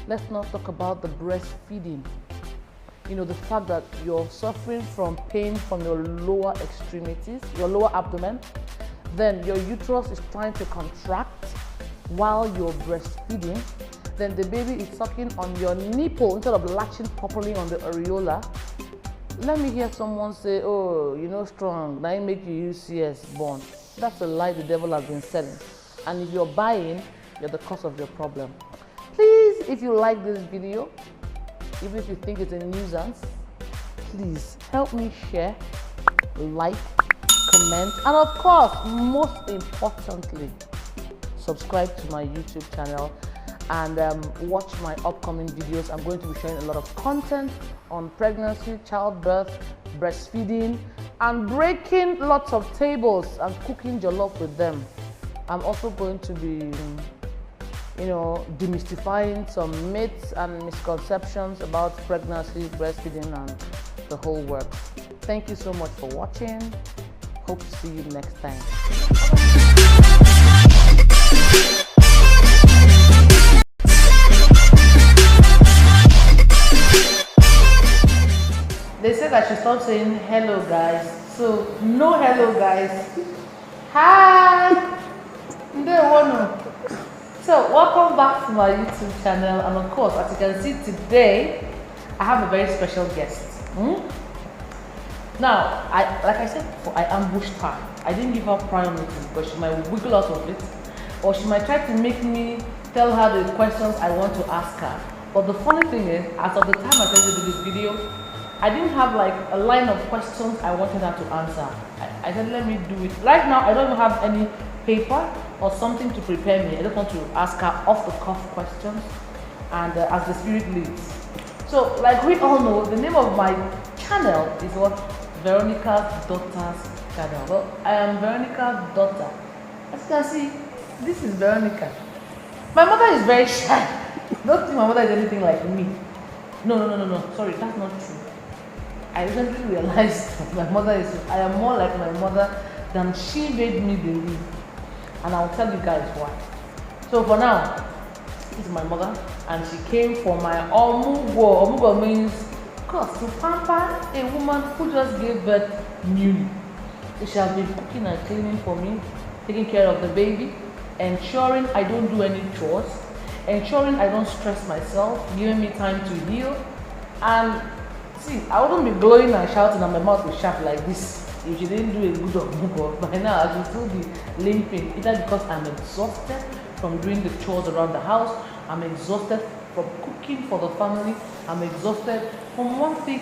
Speaker 1: Let's not talk about the breastfeeding. You know, the fact that you're suffering from pain from your lower extremities, your lower abdomen, then your uterus is trying to contract while you're breastfeeding, then the baby is sucking on your nipple instead of latching properly on the areola. Let me hear someone say, oh, you're not strong, now it make you use CS born. That's a lie the devil has been selling. And if you're buying, you're the cause of your problem. Please, if you like this video, even if you think it's a nuisance, please help me share, like, comment, and of course, most importantly, subscribe to my YouTube channel and watch my upcoming videos. I'm going to be sharing a lot of content on pregnancy, childbirth, breastfeeding, and breaking lots of tables and cooking jollof with them. I'm also going to be, demystifying some myths and misconceptions about pregnancy, breastfeeding, and the whole works. Thank you so much for watching. Hope to see you next time. They said I should stop saying hello guys. So no hello guys. Hi. So welcome back to my YouTube channel, and of course, as you can see today, I have a very special guest. Now, like I said before, I ambushed her. I didn't give her prior notice because she might wiggle out of it, or she might try to make me tell her the questions I want to ask her. But the funny thing is, as of the time I started to do this video, I didn't have like a line of questions I wanted her to answer. I said, let me do it. Right now, I don't have any paper or something to prepare me. I just want to ask her off the cuff questions, and as the spirit leads. So, like we all know, the name of my channel is what? Veronica's Daughter's Channel. Well, I am Veronica's daughter. As you can see, this is Veronica. My mother is very shy. Don't think my mother is anything like me. No. Sorry, that's not true. I recently realized that my mother is, I am more like my mother than she made me believe. And I'll tell you guys why. So for now, this is my mother, and she came for my omugo. Omugo means, of course, to pamper a woman who just gave birth newly. So she has been cooking and cleaning for me, taking care of the baby, ensuring I don't do any chores, ensuring I don't stress myself, giving me time to heal. And see, I wouldn't be glowing and shouting and my mouth will sharp like this if she didn't do a good omugo. By now, I should still be limping, either because I'm exhausted from doing the chores around the house, I'm exhausted from cooking for the family, I'm exhausted from one thing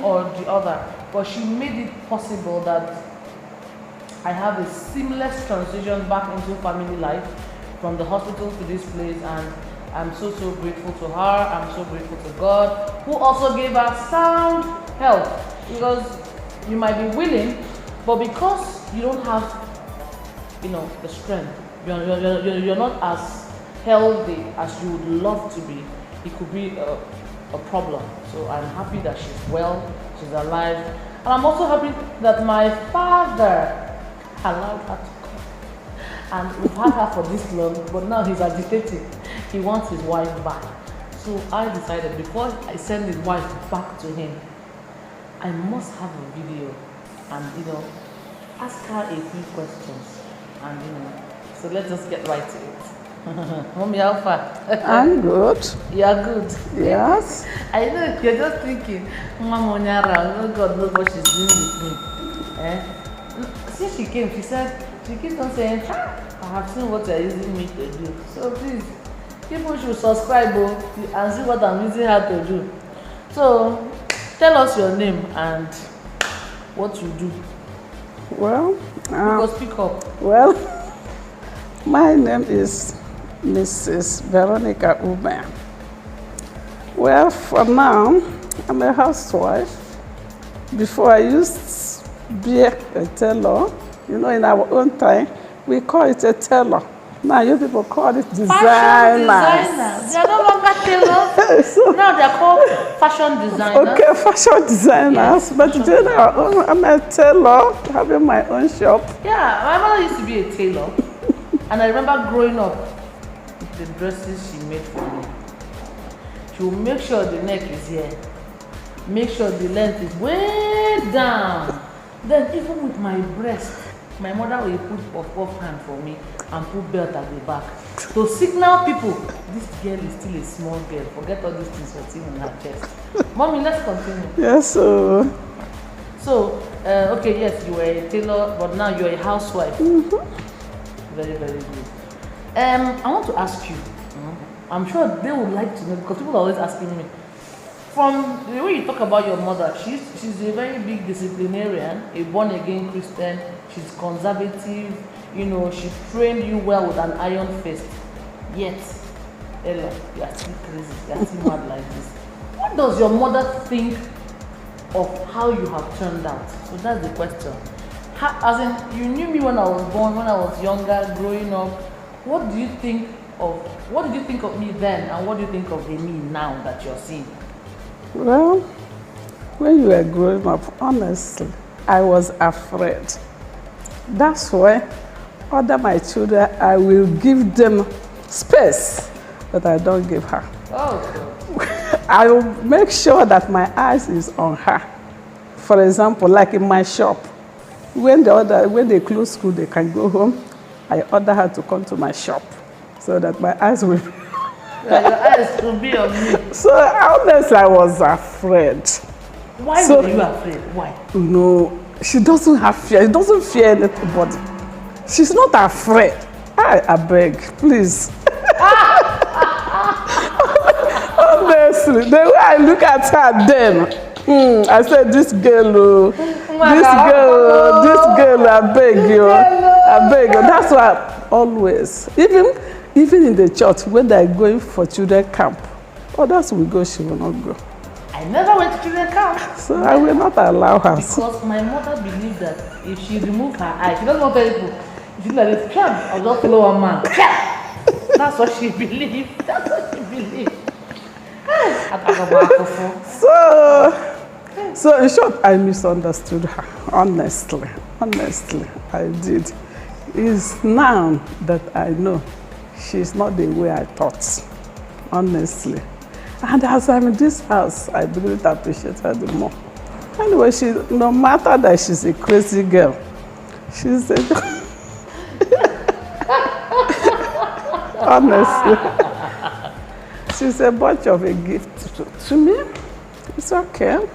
Speaker 1: or the other. But she made it possible that I have a seamless transition back into family life from the hospital to this place, and I'm so grateful to her. I'm so grateful to God, who also gave her sound health. Because you might be willing, but because you don't have, the strength, you're not as healthy as you would love to be. It could be a problem. So I'm happy that she's well, she's alive, and I'm also happy that my father allowed her to come. And we've had her for this long, but now he's agitated. He wants his wife back. So I decided, before I send his wife back to him, I must have a video and, ask her a few questions. And, so let's just get right to it. Mommy, how far?
Speaker 2: I'm good.
Speaker 1: You are good?
Speaker 2: Yes.
Speaker 1: I know you're just thinking, Mama Onyara, no God knows what she's doing with me. Since she came, she keeps on saying, I have seen what you're using me to do. So please, people should subscribe and see what I'm using her to do. So tell us your name and what you do.
Speaker 2: Well,
Speaker 1: Go speak up.
Speaker 2: Well, my name is Mrs. Veronica Uba. Well, for now, I'm a housewife. Before I used to be a tailor. In our own time, we call it a tailor. Now you people call it designers.
Speaker 1: Fashion designers. They are no longer tailors. Now they are called fashion designers.
Speaker 2: Okay, fashion designers. Yes, but fashion I'm a tailor, having my own shop.
Speaker 1: Yeah, my mother used to be a tailor. And I remember growing up, the dresses she made for me. She will make sure the neck is here. Make sure the length is way down. Then even with my breast, my mother will put puff hand for me and put belt at the back. To signal people, this girl is still a small girl. Forget all these things you're seeing in her chest. Mommy, let's continue.
Speaker 2: Yes,
Speaker 1: okay, yes, you were a tailor, but now you're a housewife. Very, very good. I want to ask you, I'm sure they would like to know, because people are always asking me, from the way you talk about your mother, she's a very big disciplinarian, a born-again Christian, she's conservative, she trained you well with an iron fist. Yet, Ella, you are still crazy, you are still mad like this. What does your mother think of how you have turned out. So that's the question. As in, you knew me when I was born, when I was younger, growing up. What did you think of me then, and what do you think of the me now that you're seeing?
Speaker 2: Well, when you were growing up, honestly, I was afraid. That's why other my children, I will give them space, but I don't give her.
Speaker 1: Oh,
Speaker 2: I will make sure that my eyes is on her. For example, like in my shop, when they close school, they can go home. I order her to come to my shop so that my eyes will be
Speaker 1: yeah, your eyes will be on me.
Speaker 2: So honestly, I was afraid.
Speaker 1: Why were you afraid? Why?
Speaker 2: No, she doesn't have fear. She doesn't fear anybody. She's not afraid. I beg, please. Honestly, the way I look at her then, I said, this girl, I beg you. I beg you. That's why I always, even in the church, when they're going for children camp, others will go, she will not go.
Speaker 1: I never went to children camp.
Speaker 2: So I will not allow her.
Speaker 1: Because my mother believed that if she removed her eye, she doesn't want people. If she like this, I'll just follow a man. That's what she believed. That's what she believed.
Speaker 2: So in short, I misunderstood her. Honestly, I did. It's now that I know she's not the way I thought. Honestly. And as I'm in this house, I begin to appreciate her the more. Anyway, no matter that she's a crazy girl, she's a honestly, she's a bunch of a gift to me. It's okay.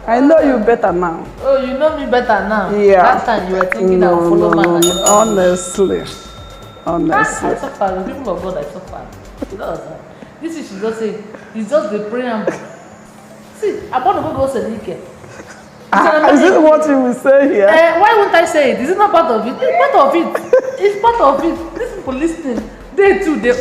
Speaker 2: I know you better now.
Speaker 1: Oh, you know me better now?
Speaker 2: Yeah.
Speaker 1: Last time you were thinking I would follow man.
Speaker 2: Honestly.
Speaker 1: I suffer. The people of God, I suffer. This is, she just say, it's just the preamble. See, I want to go Selike.
Speaker 2: Is it what you will say here?
Speaker 1: Why won't I say it? Is it not part of it? It's part of it. It's part of it. These people listening, they too, their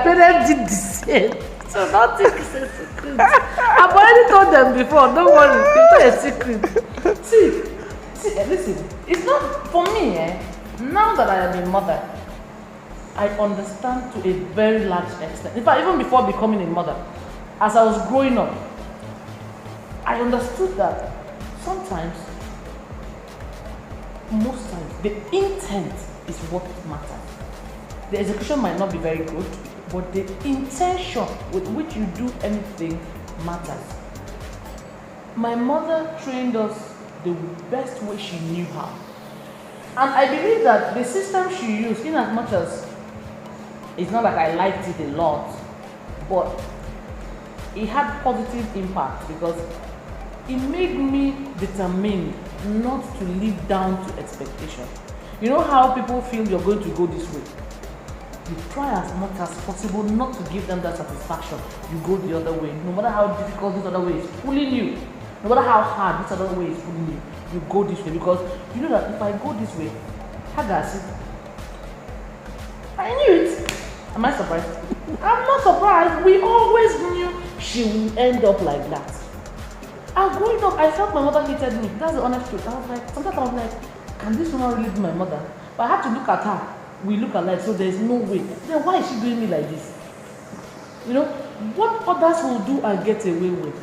Speaker 1: parents did the same. So don't think it's a secret. I've already told them before, don't worry, it's not a secret. See, listen, it's not, for me, now that I am a mother, I understand to a very large extent. In fact, even before becoming a mother, as I was growing up, I understood that sometimes, most times, the intent is what matters. The execution might not be very good, but the intention with which you do anything matters. My mother trained us the best way she knew how. And I believe that the system she used, in as much as it's not like I liked it a lot, but it had positive impact because it made me determined not to live down to expectation. You know how people feel you're going to go this way? You try as much as possible not to give them that satisfaction. You go the other way. No matter how difficult this other way is pulling you, no matter how hard this other way is pulling you, you go this way because you know that if I go this way, I knew it. Am I surprised? I'm not surprised. We always knew she would end up like that. And growing up, I felt my mother hated me. That's the honest truth. I was like, sometimes I was like, can this woman really be my mother? But I had to look at her. We look alike, so there's no way. Then why is she doing me like this? You know, what others will do and get away with.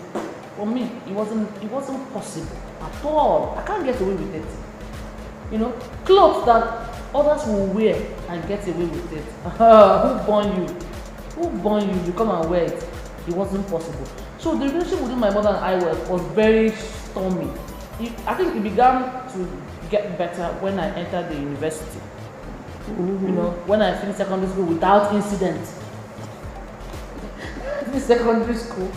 Speaker 1: For me, it wasn't possible at all. I can't get away with it. You know, clothes that others will wear and get away with it. Who born you? Who born you? You come and wear it. It wasn't possible. So the relationship between my mother and I was very stormy. I think it began to get better when I entered the university. Mm-hmm. You know, when I finished secondary school without incident. Finished secondary school,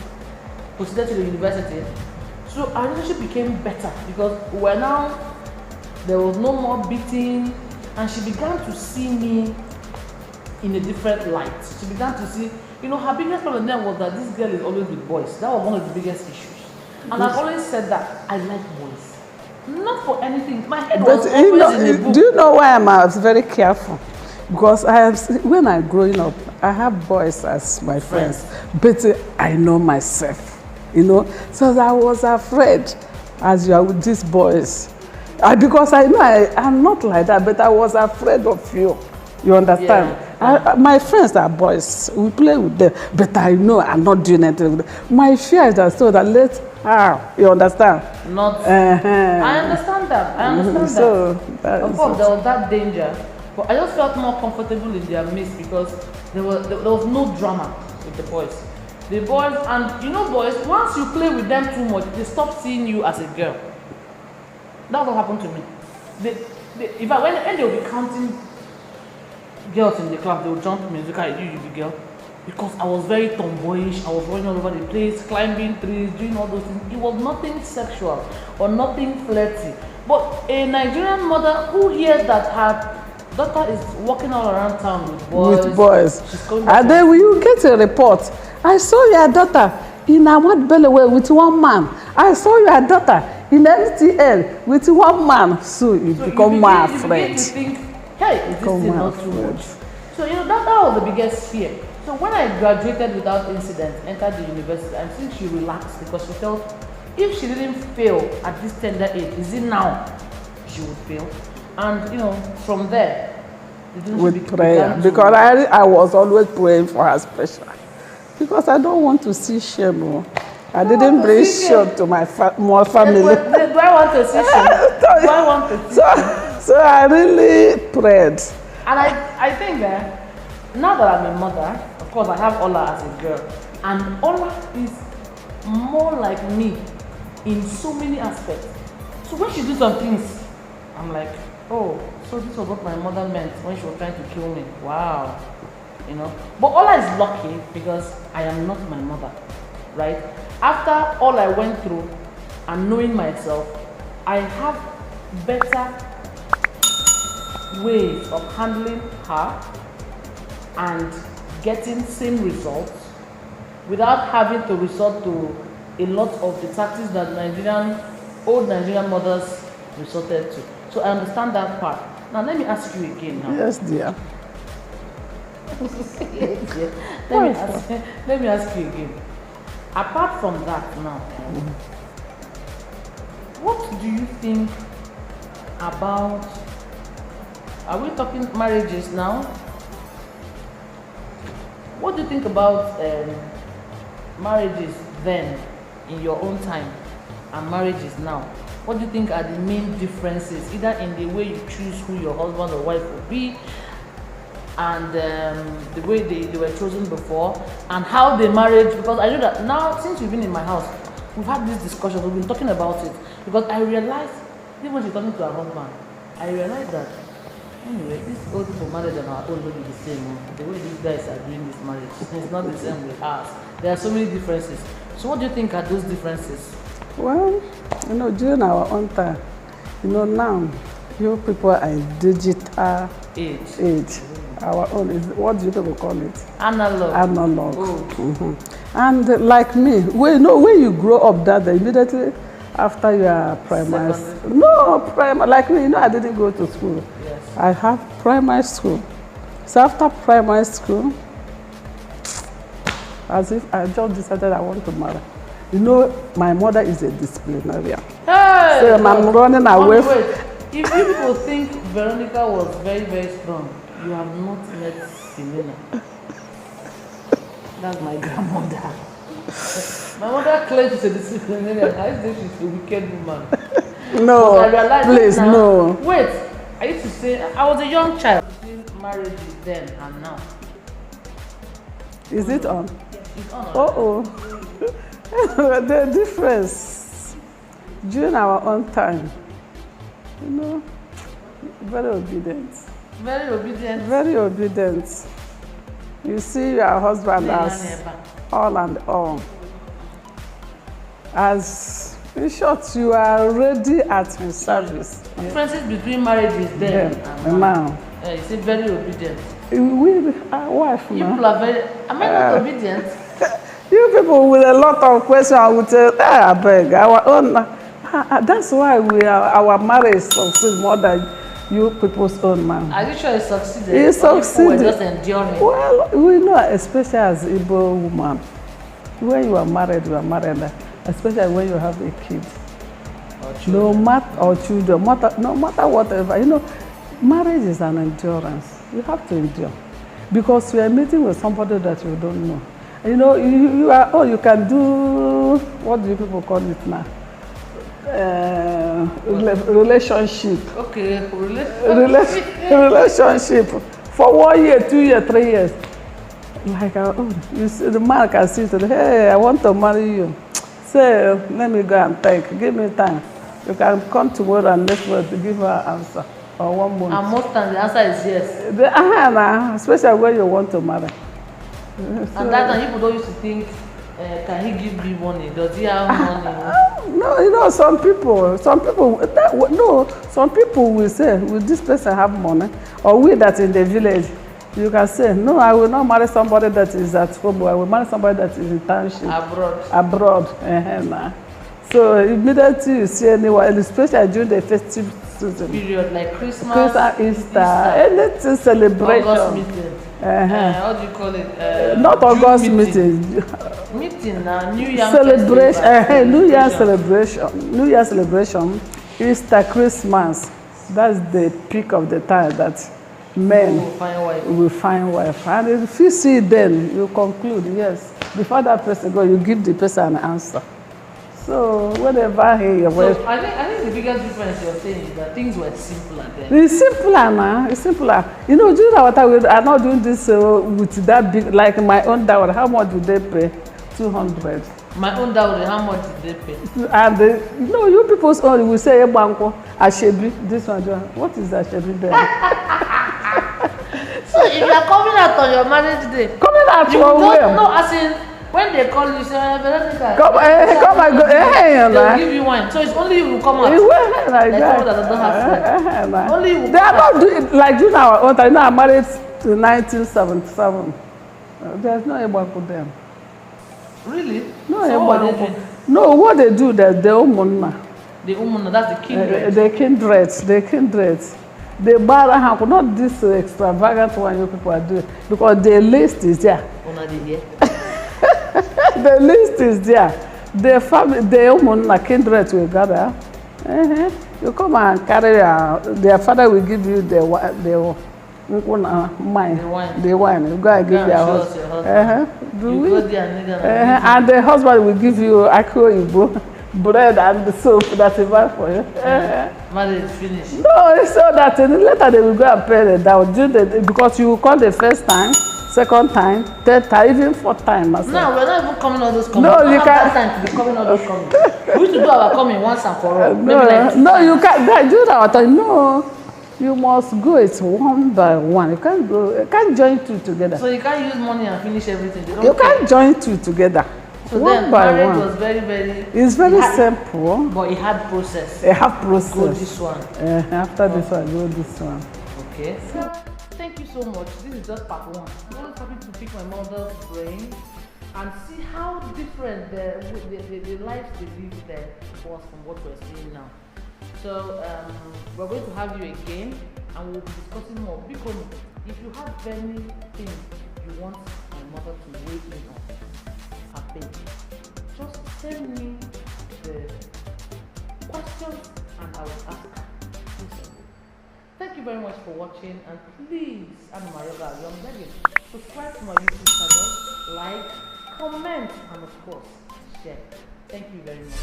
Speaker 1: proceeded to the university. So our relationship became better because there was no more beating, and she began to see me in a different light. She began to see, you know, her biggest problem then was that this girl is always with boys. That was one of the biggest issues. And I've always said that I like boys. Not for anything. My head was always in the book.
Speaker 2: Do you know why I was very careful? Because when I'm growing up, I have boys as my friends. But I know myself. you know. So I was afraid as you are with these boys. Because I know I'm not like that, but I was afraid of you. You understand?
Speaker 1: Yeah.
Speaker 2: My friends are boys. We play with them, but I know I'm not doing anything with them. My fear is that so that let her, you understand?
Speaker 1: Not. I understand that. I understand
Speaker 2: So,
Speaker 1: that. Of course, there was that danger, but I just felt more comfortable in their midst because there was no drama with the boys. The boys, and you know, boys, once you play with them too much, they stop seeing you as a girl. That's what happened to me. In fact, when they will be counting girls in the class, they will jump me. Look at you be girl. Because I was very tomboyish, I was running all over the place, climbing trees, doing all those things. It was nothing sexual or nothing flirty. But a Nigerian mother who hears that her daughter is walking all around town with boys.
Speaker 2: And then when you get a report, I saw your daughter in Awad Bellewe with one man. I saw your daughter in MTL with one man. So you become more afraid.
Speaker 1: You think, hey, is this thing not too much? So you know that was the biggest fear. So when I graduated without incident, entered the university, I think she relaxed because she felt if she didn't fail at this tender age, is it now she would fail? And you know, from there,
Speaker 2: with prayer, because I was always praying for her special, because I don't want to see shame. I didn't bring shame to my more family.
Speaker 1: Do I want to see shame? Do I want to see shame?
Speaker 2: So I really prayed.
Speaker 1: And I think that now that I'm a mother, of course I have Ola as a girl, and Ola is more like me in so many aspects. So when she do some things, I'm like, oh, so this was what my mother meant when she was trying to kill me. Wow, you know. But Ola is lucky because I am not my mother, right? After all I went through and knowing myself, I have better ways of handling her and getting same results without having to resort to a lot of the tactics that old Nigerian mothers resorted to. So I understand that part. Now let me ask you again now.
Speaker 2: Yes, dear.
Speaker 1: Let me ask you again. Apart from that now, what do you think about, are we talking marriages now? What do you think about marriages then, in your own time, and marriages now? What do you think are the main differences, either in the way you choose who your husband or wife will be, and the way they were chosen before, and how they married? Because I know that now, since you've been in my house, we've had this discussion, we've been talking about it, because I realized, even when she's talking to her husband, I realized that anyway, these old people married and our own will be the same. The way these guys are doing this marriage, it's not the same with us. There are so many differences. So what do you think are those differences?
Speaker 2: Well, you know, during our own time, you know, now, you people are in digital age. Our own is, what do you people call it?
Speaker 1: Analog.
Speaker 2: Analog.
Speaker 1: Oh.
Speaker 2: And like me, when you grow up that day, immediately after your primary, like me, you know, I didn't go to school.
Speaker 1: Yes.
Speaker 2: I have primary school. So after primary school, as if I just decided I want to marry. You know, my mother is a disciplinarian.
Speaker 1: Hey,
Speaker 2: so I'm running away.
Speaker 1: If you people think Veronica was very, very strong, you have not met Selena. That's my grandmother. My mother claims she's a disciplinarian. I say she's a wicked woman.
Speaker 2: No, please,
Speaker 1: now,
Speaker 2: no.
Speaker 1: Wait, I used to say, I was a young child. Marriage then and now.
Speaker 2: Is it on?
Speaker 1: It's on.
Speaker 2: Oh. The difference during our own time, you know, very obedient.
Speaker 1: Very obedient.
Speaker 2: Very obedient. You see your husband as all and all. As, in short, you are ready at his service.
Speaker 1: Differences between marriages then and now. You say very obedient.
Speaker 2: We, our wife,
Speaker 1: you people are very, am I not obedient?
Speaker 2: You people with a lot of questions would say, I beg, our own. That's why our marriage succeeds more than you people's own man.
Speaker 1: Are you sure it succeeded?
Speaker 2: It succeeded.
Speaker 1: We're just enduring.
Speaker 2: Well, we know, especially as Igbo woman, when you are married, especially when you have a kid.
Speaker 1: Or
Speaker 2: No
Speaker 1: children.
Speaker 2: matter or children, no matter whatever, marriage is an endurance. You have to endure because you are meeting with somebody that you don't know. You are. Oh, you can do. What do you people call it now? Relationship.
Speaker 1: Okay,
Speaker 2: Relationship for 1 year, 2 years, 3 years. Like, you see, the man can see to hey, I want to marry you. Say, let me go and think. Give me time. You can come tomorrow and next month to give her an answer. Or 1 month.
Speaker 1: And most times the answer is yes.
Speaker 2: Especially when you want to marry.
Speaker 1: And that time people don't used to think, can he give me money? Does he have money?
Speaker 2: No, some people will say, will this person have money? Or we that in the village, you can say, no, I will not marry somebody that is at home. I will marry somebody that is in township. Abroad. So immediately you see anyone, especially during the festive season.
Speaker 1: Period, like Christmas,
Speaker 2: Easter, anything celebration.
Speaker 1: August meeting. How do you call it?
Speaker 2: Not August meeting.
Speaker 1: Meeting now, New Year
Speaker 2: celebration. New Year celebration. Easter, Christmas. That's the peak of the time that men will find wife. And if you see then, you conclude, yes. Before that person go, you give the person an answer. So whenever he
Speaker 1: so I think the biggest difference you're saying is that things were simpler then.
Speaker 2: It's simpler now. It's simpler. During our time, we are not doing this with that big. Like my own dowry, how much do they pay? 200.
Speaker 1: My own dowry, how much did they pay?
Speaker 2: And you people's own will say Banco, Ashebi, this one. What is Ashebi there?
Speaker 1: So if you are coming out on your marriage day,
Speaker 2: coming out
Speaker 1: you
Speaker 2: from where?
Speaker 1: don't know, as in when they call you, say Veronica,
Speaker 2: come and go.
Speaker 1: They'll give you wine. So it's only you who come out.
Speaker 2: Like that.
Speaker 1: That don't have friends. Only you.
Speaker 2: They are not doing like during our own time. I married to 1977. There's no Banco them.
Speaker 1: Really?
Speaker 2: No,
Speaker 1: so what they do?
Speaker 2: No, what they do, that's the Umunna.
Speaker 1: The Umunna, that's the kindred.
Speaker 2: The kindred. They buy not this extravagant one you people are doing, because the list is there. The list is there. The family, the Umunna kindred will gather. You come and carry their father will give you the wine. The wine. You go and give your husband. And the husband will give you bread and the soap that he buy for you.
Speaker 1: Marriage is finished.
Speaker 2: No, so that later they will go and pay the down because you call the first time, second time, third time, even fourth time.
Speaker 1: No, we're not even coming all those coming.
Speaker 2: No, you can't.
Speaker 1: Time to be coming all those coming. We used to do our coming once and for all.
Speaker 2: No, you can't do our time. No. You must go it one by one. You can't go. You can't join two together.
Speaker 1: So you can't use money and finish everything.
Speaker 2: You can't join two together.
Speaker 1: So
Speaker 2: one
Speaker 1: then
Speaker 2: by
Speaker 1: marriage
Speaker 2: one.
Speaker 1: was very, very.
Speaker 2: It's very simple.
Speaker 1: But it had process.
Speaker 2: It had process.
Speaker 1: Go this one.
Speaker 2: After this one, go this one.
Speaker 1: Okay. So thank you so much. This is just part one. I'm always happy to pick my mother's brain and see how different the life they lived there was from what we're seeing now. So we're going to have you again and we'll be discussing more. Because if you have anything you want my mother to weigh in on her page, just send me the questions and I will ask her. Thank you very much for watching, and please, I'm Mayoga, I'm begging, subscribe to my YouTube channel, like, comment, and of course, share. Thank you very much.